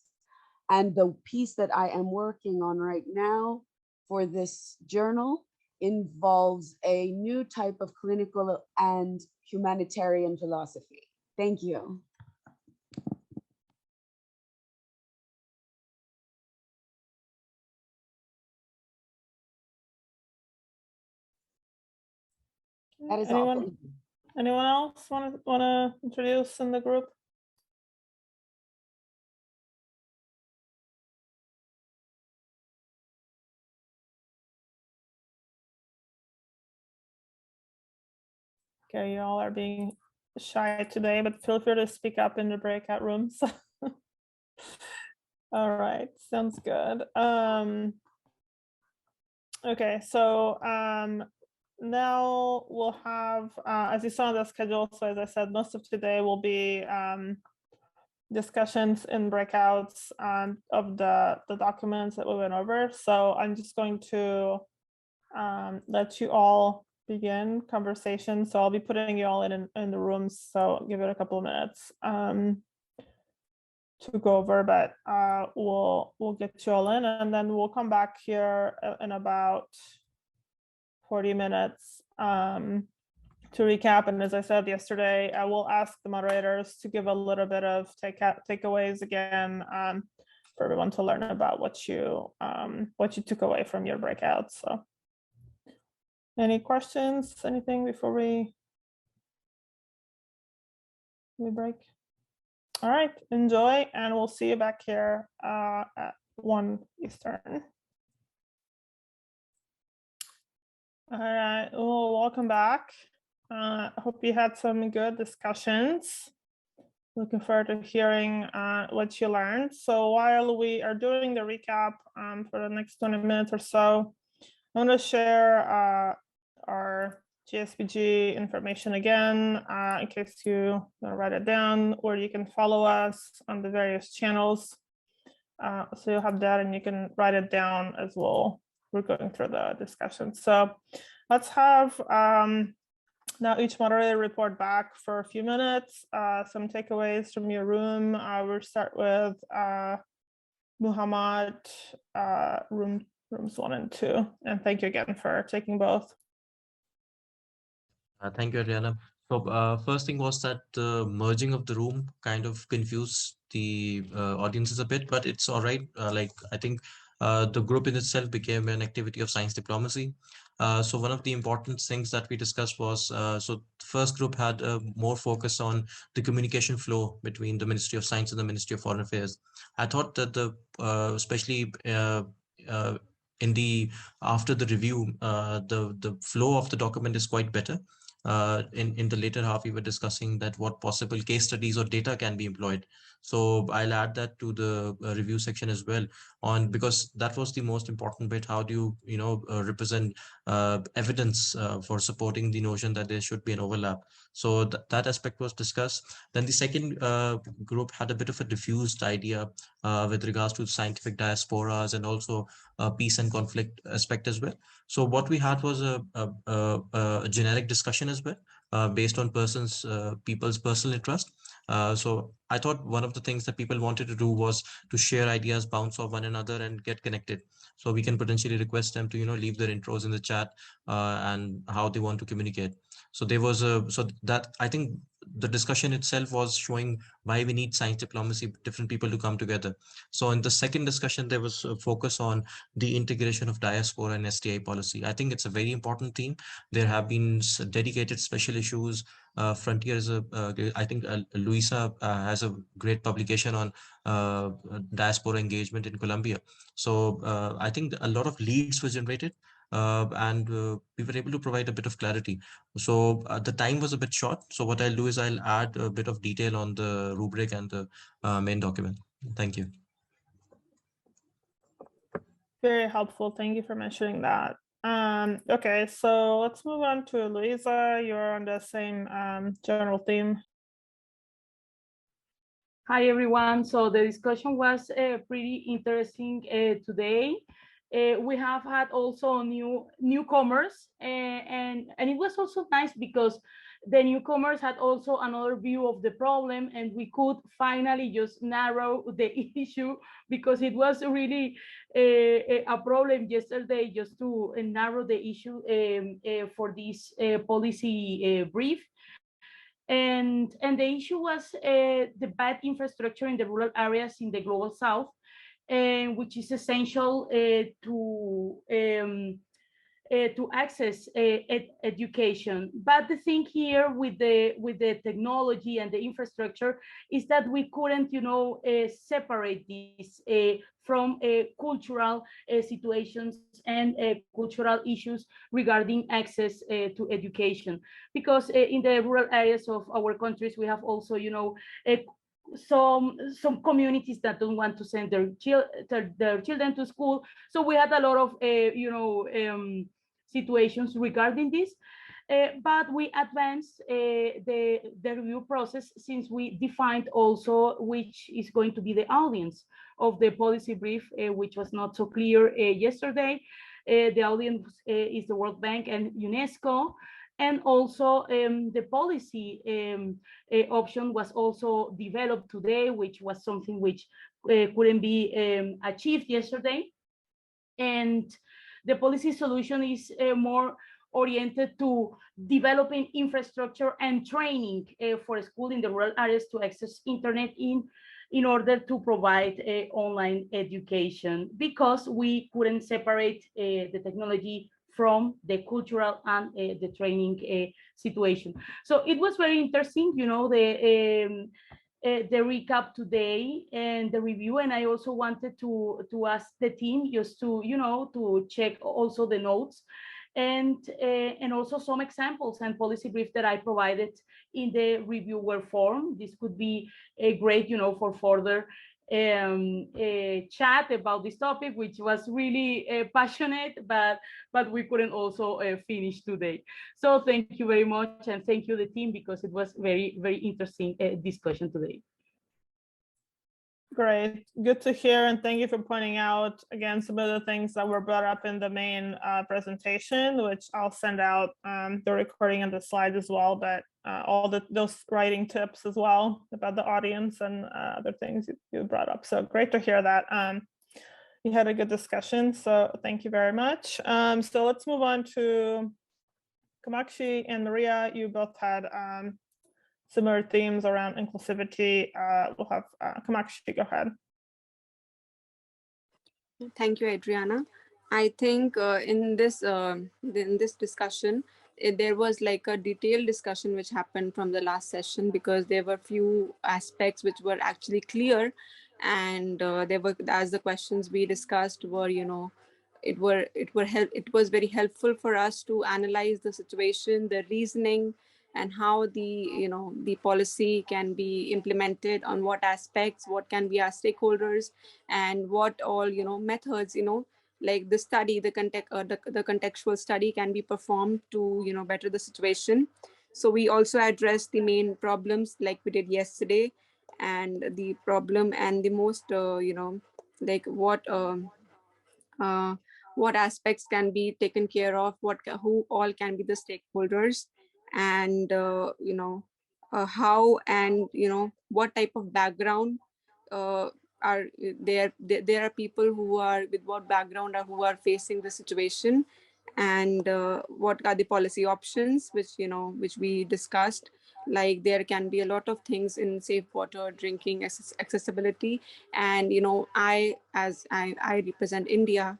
And the piece that I am working on right now for this journal involves a new type of clinical and humanitarian philosophy. Thank you. That is all. Anyone else want to introduce in the group? Okay, you all are being shy today, but feel free to speak up in the breakout rooms. All right, sounds good. Okay, so now we'll have, as you saw on the schedule, so as I said, most of today will be discussions in breakouts of the documents that we went over. So I'm just going to let you all begin conversation. So I'll be putting you all in the rooms. So I'll give it a couple of minutes to go over, but we'll get you all in, and then we'll come back here in about 40 minutes to recap. And as I said yesterday, I will ask the moderators to give a little bit of takeaways again for everyone to learn about what you took away from your breakouts. So any questions, anything before we break? All right, enjoy, and we'll see you back here at 1 Eastern. All right, well, welcome back. I hope you had some good discussions. Looking forward to hearing what you learned. So while we are doing the recap for the next 20 minutes or so, I want to share our JSPG information again, in case you want to write it down, or you can follow us on the various channels. So you'll have that and you can write it down as well. We're going through the discussion. So let's have now each moderator report back for a few minutes, some takeaways from your room. We'll start with Muhammad, rooms 1 and 2. And thank you again for taking both. Thank you, Adriana. So first thing was that the merging of the room kind of confused the audiences a bit, but it's all right. Like I think the group in itself became an activity of science diplomacy. So one of the important things that we discussed was, so the first group had more focus on the communication flow between the Ministry of Science and the Ministry of Foreign Affairs. I thought that especially in the after the review, the flow of the document is quite better. In the later half, we were discussing that what possible case studies or data can be employed. So I'll add that to the review section as well, because that was the most important bit. How do you represent evidence for supporting the notion that there should be an overlap? So that aspect was discussed. Then the second group had a bit of a diffused idea with regards to scientific diasporas and also peace and conflict aspect as well. So what we had was a generic discussion as well, based on people's personal interest. So I thought one of the things that people wanted to do was to share ideas, bounce off one another, and get connected. So we can potentially request them to leave their intros in the chat and how they want to communicate. So there was that I think the discussion itself was showing why we need science diplomacy, different people to come together. So in the second discussion, there was a focus on the integration of diaspora and STI policy. I think it's a very important theme. There have been dedicated special issues. Frontier is I think Luisa has a great publication on diaspora engagement in Colombia. So I think a lot of leads were generated. And we were able to provide a bit of clarity. So the time was a bit short. So what I'll do is I'll add a bit of detail on the rubric and the main document. Thank you. Very helpful. Thank you for mentioning that. Okay, so let's move on to Luisa. You're on the same general theme. Hi, everyone. So the discussion was pretty interesting today. We have had also newcomers, and it was also nice because the newcomers had also another view of the problem, and we could finally just narrow the issue, because it was really a problem yesterday just to narrow the issue for this policy brief. And the issue was the bad infrastructure in the rural areas in the global south, which is essential to access education. But the thing here with the technology and the infrastructure is that we couldn't, separate this from cultural situations and cultural issues regarding access to education. Because in the rural areas of our countries, we have also, some communities that don't want to send their children to school. So we had a lot of situations regarding this, but we advanced the review process, since we defined also which is going to be the audience of the policy brief, which was not so clear yesterday. The audience is the World Bank and UNESCO. And also the policy option was also developed today, which was something which couldn't be achieved yesterday. And the policy solution is more oriented to developing infrastructure and training for school in the rural areas to access internet in order to provide online education, because we couldn't separate the technology from the cultural and the training situation. So it was very interesting, the recap today and the review. And I also wanted to ask the team just to, to check also the notes and also some examples and policy brief that I provided in the reviewer form. This could be a great, for further chat about this topic, which was really passionate, but we couldn't also finish today. So thank you very much, and thank you the team, because it was very, very interesting discussion today. Great, good to hear, and thank you for pointing out again some of the things that were brought up in the main presentation, which I'll send out the recording and the slides as well, but all those writing tips as well about the audience and other things you brought up. So great to hear that. You had a good discussion, so thank you very much. So let's move on to Kamakshi and Maria. You both had similar themes around inclusivity. We'll have Kamakshi, go ahead. Thank you, Adriana. I think in this discussion, there was like a detailed discussion which happened from the last session, because there were few aspects which were actually clear, and there were, as the questions we discussed were, you know, it was very helpful for us to analyze the situation, the reasoning, and how the policy can be implemented, on what aspects, what can be our stakeholders, and what all methods, like the study, the contextual study can be performed to better the situation. So we also addressed the main problems like we did yesterday, and the problem and the most like what aspects can be taken care of, who all can be the stakeholders, and how, and what type of background are there. There are people who are with what background or who are facing the situation, and what are the policy options which we discussed. Like there can be a lot of things in safe water drinking accessibility, and I represent India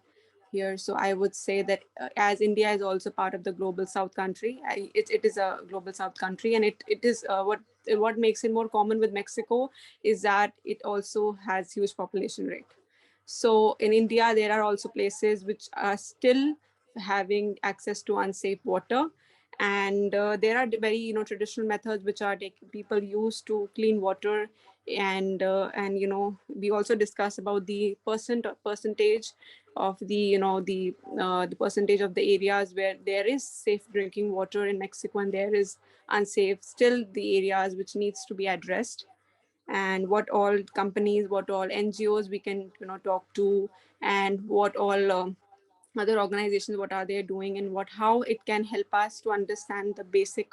here, so I would say that as India is also part of the global south country, it is a global south country, and it is what makes it more common with Mexico is that it also has huge population rate. So in India, there are also places which are still having access to unsafe water, and there are very traditional methods which are people use to clean water, and we also discuss about the percentage of the percentage of the areas where there is safe drinking water in Mexico, and there is unsafe still the areas which needs to be addressed, and what all companies, what all NGOs we can talk to, and what all other organizations, what are they doing, and how it can help us to understand the basic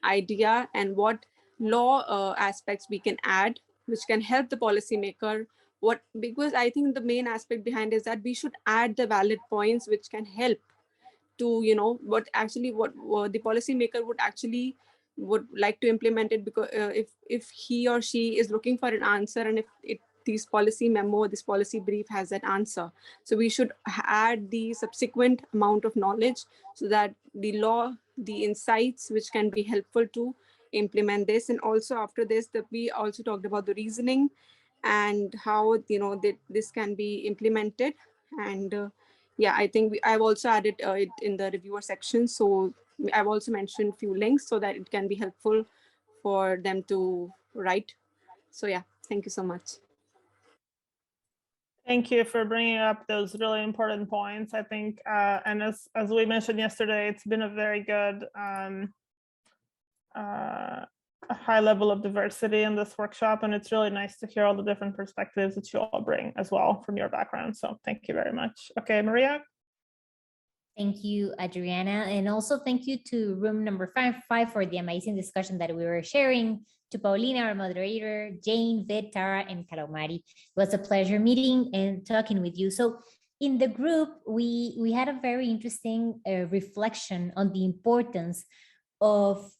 idea, and what law aspects we can add which can help the policymaker. Because I think the main aspect behind is that we should add the valid points which can help to what the policymaker would like to implement it, because if he or she is looking for an answer, and if this policy brief has that answer, so we should add the subsequent amount of knowledge, so that the law, the insights which can be helpful to implement this. And also after this, that we also talked about the reasoning and how this can be implemented. And yeah, I think I've also added it in the reviewer section, so I've also mentioned few links so that it can be helpful for them to write. So yeah, thank you so much. Thank you for bringing up those really important points. I think, and as we mentioned yesterday, it's been a very good a high level of diversity in this workshop, and it's really nice to hear all the different perspectives that you all bring as well from your background. So thank you very much. Okay, Maria. Thank you, Adriana, and also thank you to room number 5 for the amazing discussion that we were sharing, to Paulina, our moderator, Jane, Vid, Tara, and Kalomari. It was a pleasure meeting and talking with you. So in the group, we had a very interesting reflection on the importance of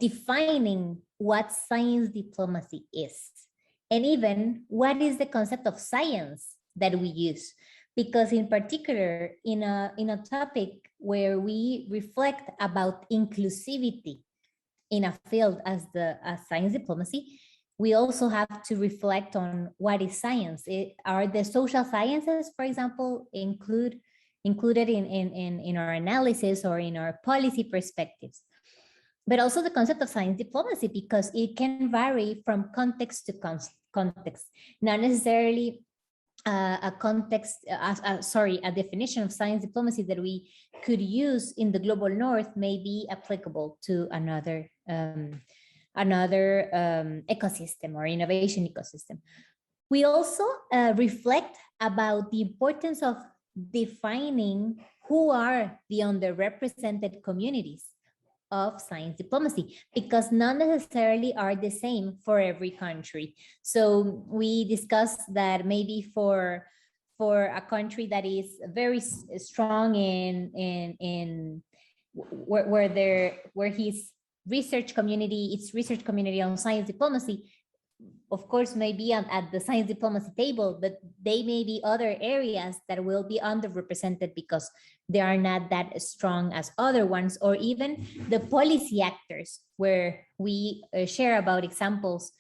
defining what science diplomacy is, and even what is the concept of science that we use. Because in particular, in a topic where we reflect about inclusivity in a field as science diplomacy, we also have to reflect on what is science. Are the social sciences, for example, included in our analysis or in our policy perspectives? But also the concept of science diplomacy, because it can vary from context to context, not necessarily a definition of science diplomacy that we could use in the global north may be applicable to another ecosystem or innovation ecosystem. We also reflect about the importance of defining who are the underrepresented communities of science diplomacy, because not necessarily are the same for every country. So we discussed that maybe for a country that is very strong in where his research community, its research community on science diplomacy, of course, may be at the science diplomacy table, but they may be other areas that will be underrepresented because they are not that strong as other ones, or even the policy actors, where we share about examples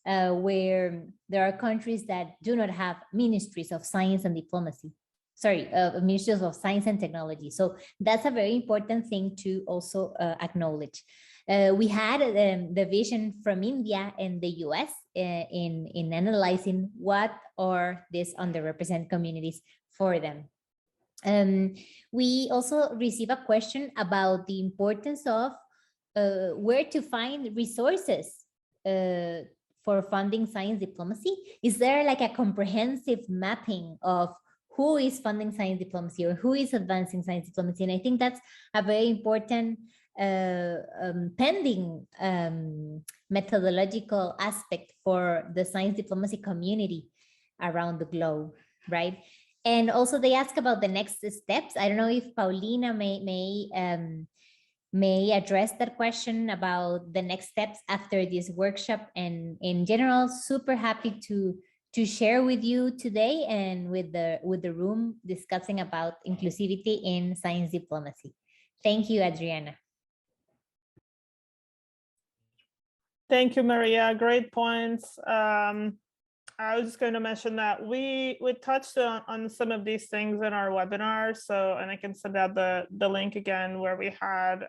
where there are countries that do not have ministries of science and diplomacy. Sorry, ministries of science and technology. So that's a very important thing to also acknowledge. We had the vision from India and the US in analyzing what are these underrepresented communities for them. We also receive a question about the importance of where to find resources for funding science diplomacy. Is there like a comprehensive mapping of who is funding science diplomacy or who is advancing science diplomacy? And I think that's a very important pending methodological aspect for the science diplomacy community around the globe, right? And also they ask about the next steps. I don't know if Paulina may address that question about the next steps after this workshop. And in general, super happy to share with you today and with the room discussing about inclusivity in science diplomacy. Thank you, Adriana. Thank you, Maria. Great points. I was just going to mention that we touched on some of these things in our webinar. So, and I can send out the link again where we had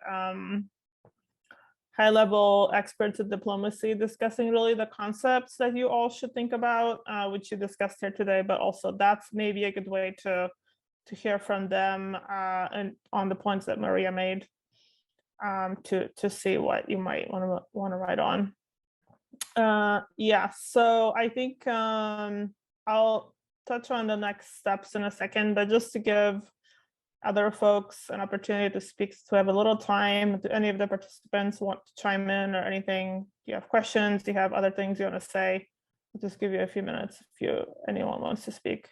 high-level experts in diplomacy discussing really the concepts that you all should think about, which you discussed here today, but also that's maybe a good way to hear from them and on the points that Maria made, to see what you might want to write on. Yeah, so I think I'll touch on the next steps in a second, but just to give other folks an opportunity to speak, to have a little time. Do any of the participants want to chime in or anything? Do you have questions? Do you have other things you want to say? I'll just give you a few minutes if anyone wants to speak.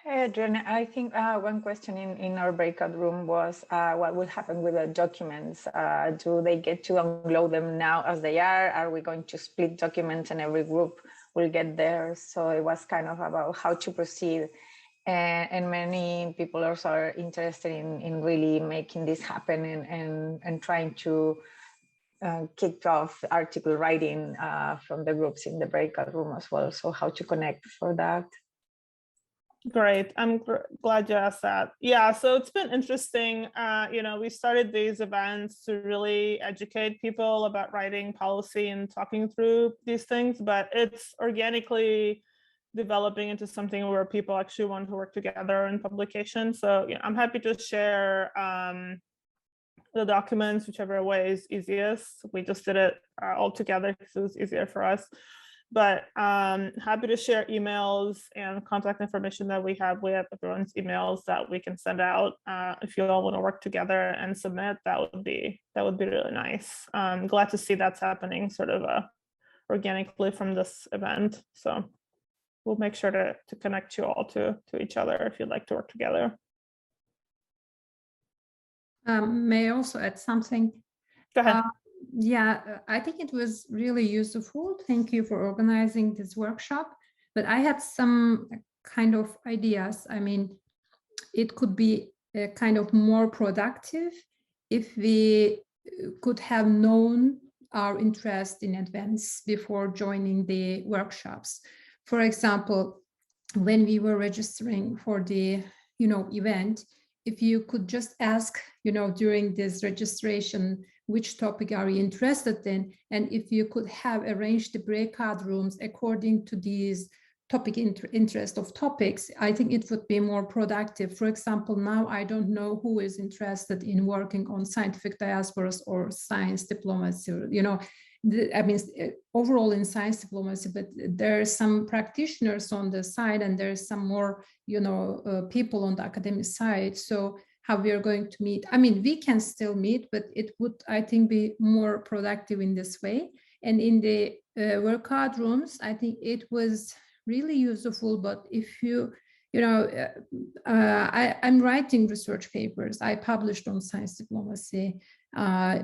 Hey, Adriana, I think one question in our breakout room was what will happen with the documents? Do they get to upload them now as they are? Are we going to split documents and every group will get theirs? So it was kind of about how to proceed. And many people also are interested in really making this happen and trying to kick off article writing from the groups in the breakout room as well. So how to connect for that? Great. I'm glad you asked that. Yeah, so it's been interesting. We started these events to really educate people about writing policy and talking through these things, but it's organically developing into something where people actually want to work together in publication. So I'm happy to share the documents, whichever way is easiest. We just did it all together because it was easier for us. But happy to share emails and contact information that we have. We have everyone's emails that we can send out. If you all want to work together and submit, that would be really nice. I'm glad to see that's happening sort of organically from this event. So we'll make sure to connect you all to each other if you'd like to work together. May I also add something? Go ahead. Yeah, I think it was really useful. Thank you for organizing this workshop. But I had some kind of ideas. I mean, it could be a kind of more productive if we could have known our interest in advance before joining the workshops. For example, when we were registering for the event, if you could just ask during this registration, which topic are you interested in? And if you could have arranged the breakout rooms according to these topic interest of topics, I think it would be more productive. For example, now I don't know who is interested in working on scientific diasporas or science diplomacy, you know, I mean, overall in science diplomacy, but there are some practitioners on the side and there's some more, you know, people on the academic side. So how we are going to meet, I mean, we can still meet, but it would, I think, be more productive in this way. And in the workout rooms, I think it was really useful, but if you know, I'm writing research papers. I published on science diplomacy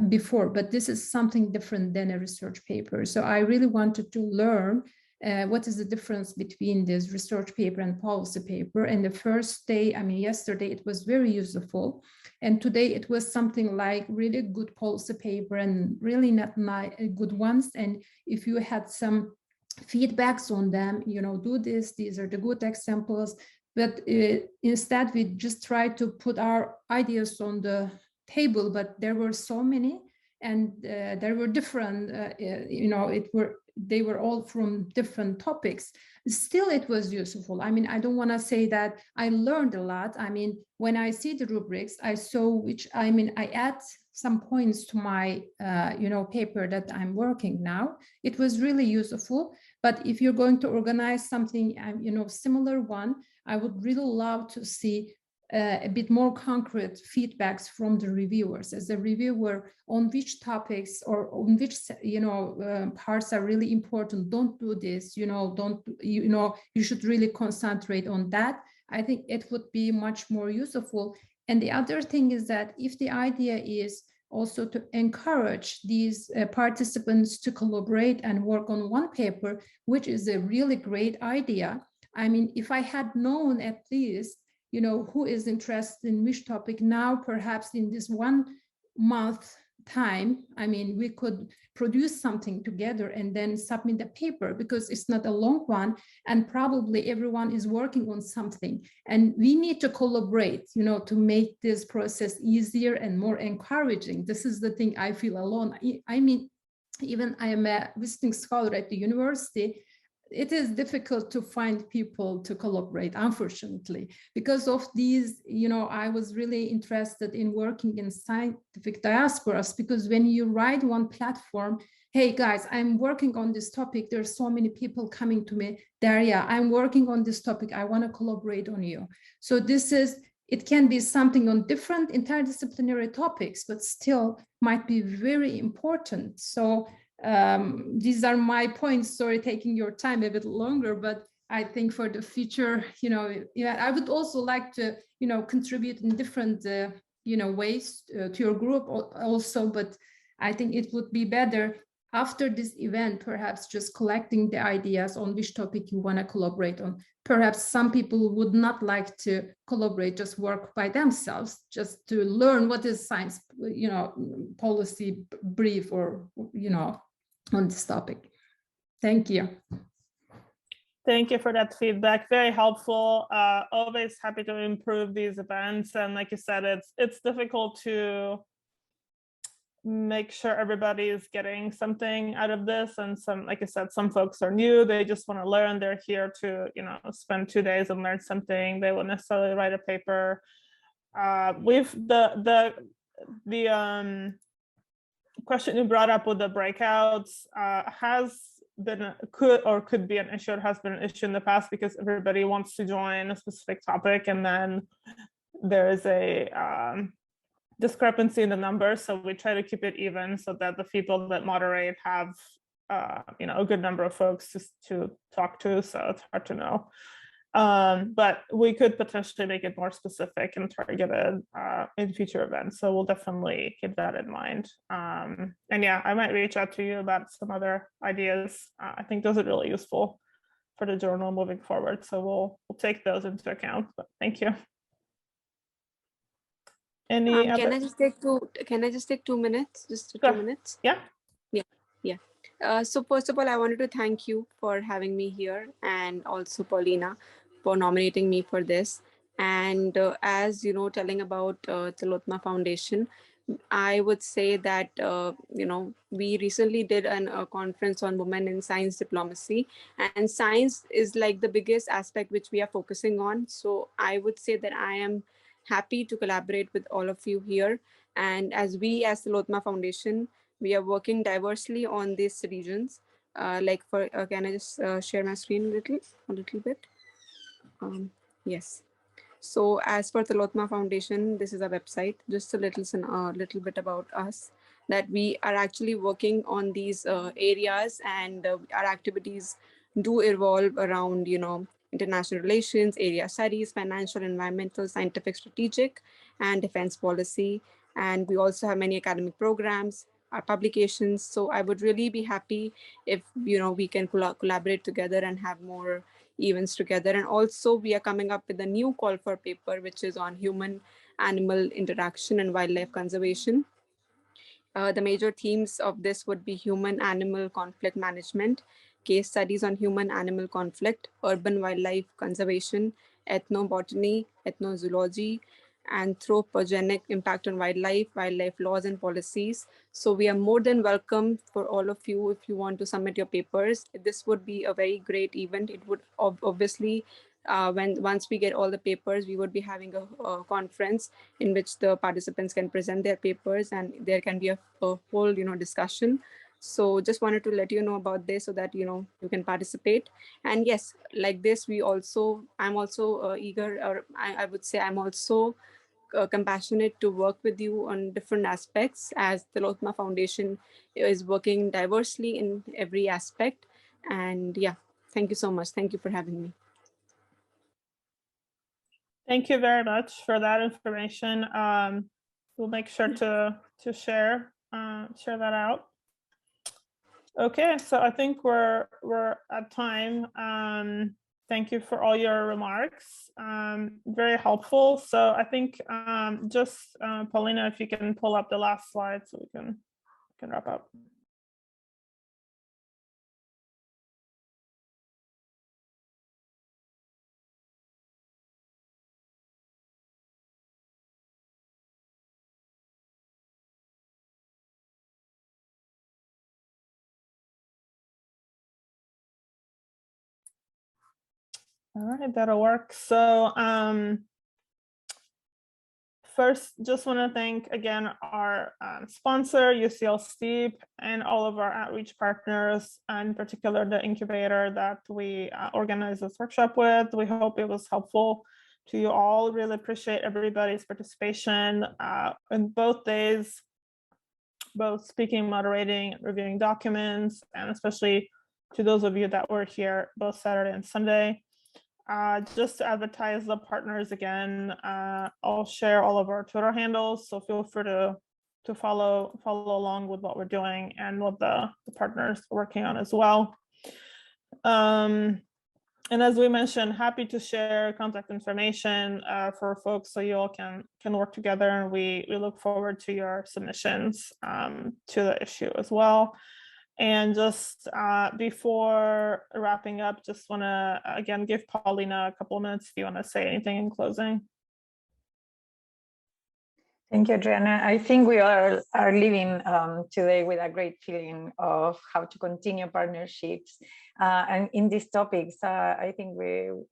before, but this is something different than a research paper. So I really wanted to learn what is the difference between this research paper and policy paper. And the first day, I mean, yesterday, it was very useful. And today it was something like really good policy paper and really not good ones. And if you had some feedbacks on them, you know, do this, these are the good examples. But instead, we just tried to put our ideas on the table, but there were so many, and there were different, you know, they were all from different topics. Still, it was useful. I mean, I don't want to say that I learned a lot. I mean, when I see the rubrics, I saw which, I mean, I add some points to my, you know, paper that I'm working now. It was really useful. But if you're going to organize something, you know, similar one, I would really love to see a bit more concrete feedbacks from the reviewers, as a reviewer, on which topics or on which, you know, parts are really important. Don't do this, you know, don't, you know, you should really concentrate on that. I think it would be much more useful. And the other thing is that if the idea is also to encourage these participants to collaborate and work on one paper, which is a really great idea. I mean, if I had known at least, you know, who is interested in which topic now, perhaps in this 1 month time, I mean, we could produce something together and then submit the paper, because it's not a long one and probably everyone is working on something. And we need to collaborate, you know, to make this process easier and more encouraging. This is the thing I feel alone. I mean, even I am a visiting scholar at the university, it is difficult to find people to collaborate, unfortunately, because of these, you know, I was really interested in working in scientific diasporas, because when you write one platform, hey guys, I'm working on this topic, there's so many people coming to me, Daria, I'm working on this topic, I want to collaborate on you. So this is, it can be something on different interdisciplinary topics, but still might be very important. So these are my points. Sorry, taking your time a bit longer, but I think for the future, you know, yeah, I would also like to, you know, contribute in different, you know, ways to your group also. But I think it would be better after this event, perhaps just collecting the ideas on which topic you want to collaborate on. Perhaps some people would not like to collaborate, just work by themselves, just to learn what is science, you know, policy brief, or, you know, on this topic. Thank you. Thank you for that feedback. Very helpful. Always happy to improve these events. And like you said, it's difficult to make sure everybody is getting something out of this. And some, like I said, some folks are new. They just want to learn. They're here to, you know, spend 2 days and learn something. They won't necessarily write a paper. The question you brought up with the breakouts has been, could be an issue. It has been an issue in the past, because everybody wants to join a specific topic, and then there is a discrepancy in the numbers. So we try to keep it even, so that the people that moderate have you know, a good number of folks to talk to. So it's hard to know. But we could potentially make it more specific and targeted in future events. So we'll definitely keep that in mind. And yeah, I might reach out to you about some other ideas. I think those are really useful for the journal moving forward. So we'll take those into account. But thank you. Any other? Can I just take 2 minutes? Just Sure. 2 minutes? Yeah. So first of all, I wanted to thank you for having me here, and also Paulina for nominating me for this. And as you know, telling about the Lotma Foundation, I would say that, we recently did a conference on women in science diplomacy, and science is like the biggest aspect which we are focusing on. So I would say that I am happy to collaborate with all of you here. And as the Lotma Foundation, we are working diversely on these regions. Can I just share my screen a little bit? Yes. So as for the Lotma Foundation, this is a website, just a little bit about us, that we are actually working on these areas, and our activities do evolve around, international relations, area studies, financial, environmental, scientific, strategic, and defense policy. And we also have many academic programs, our publications. So I would really be happy if, we can collaborate together and have more events together. And also we are coming up with a new call for paper, which is on human animal interaction and wildlife conservation. The major themes of this would be human animal conflict management, case studies on human animal conflict, urban wildlife conservation, ethnobotany, ethnozoology, anthropogenic impact on wildlife laws and policies. So we are more than welcome for all of you if you want to submit your papers. This would be a very great event. It would obviously, once we get all the papers, we would be having a conference in which the participants can present their papers, and there can be a whole discussion. So just wanted to let you know about this so that you can participate. And yes, like this, I'm also eager, or I would say I'm also compassionate to work with you on different aspects, as the Lotma Foundation is working diversely in every aspect. And yeah, thank you so much. Thank you for having me. Thank you very much for that information. We'll make sure to share that out. Okay, so I think we're at time. Thank you for all your remarks. Very helpful. So I think just Paulina, if you can pull up the last slide so we can wrap up. All right, that'll work. So first, just want to thank again our sponsor, UCL STEEP, and all of our outreach partners, and in particular the incubator that we organized this workshop with. We hope it was helpful to you all. Really appreciate everybody's participation in both days, both speaking, moderating, reviewing documents, and especially to those of you that were here both Saturday and Sunday. Just to advertise the partners again, I'll share all of our Twitter handles, so feel free to follow along with what we're doing and what the partners are working on as well. And as we mentioned, happy to share contact information for folks so you all can work together, and we look forward to your submissions to the issue as well. And just before wrapping up, just want to again give Paulina a couple of minutes if you want to say anything in closing. Thank you, Adriana. I think we are leaving today with a great feeling of how to continue partnerships. And in these topics, I think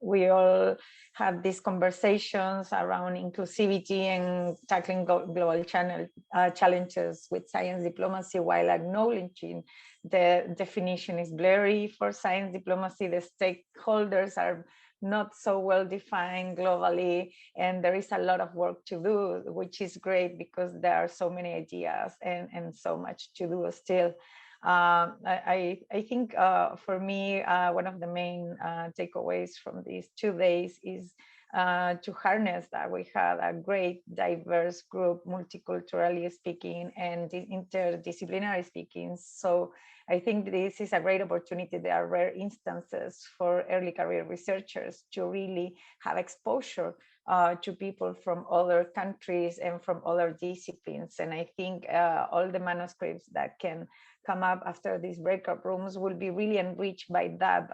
we all have these conversations around inclusivity and tackling global challenges with science diplomacy, while acknowledging the definition is blurry for science diplomacy. The stakeholders are not so well defined globally, and there is a lot of work to do, which is great because there are so many ideas and so much to do still. I think for me, one of the main takeaways from these 2 days is to harness that we had a great diverse group, multiculturally speaking and interdisciplinary speaking. So I think this is a great opportunity. There are rare instances for early career researchers to really have exposure to people from other countries and from other disciplines. And I think all the manuscripts that can come up after these breakout rooms will be really enriched by that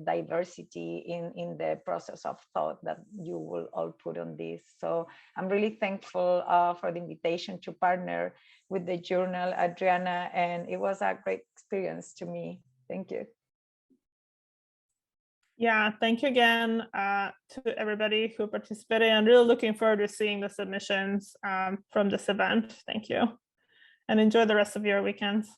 diversity in the process of thought that you will all put on this. So I'm really thankful for the invitation to partner with the journal, Adriana, and it was a great experience to me. Thank you. Yeah, thank you again to everybody who participated. I'm really looking forward to seeing the submissions from this event. Thank you. And enjoy the rest of your weekends.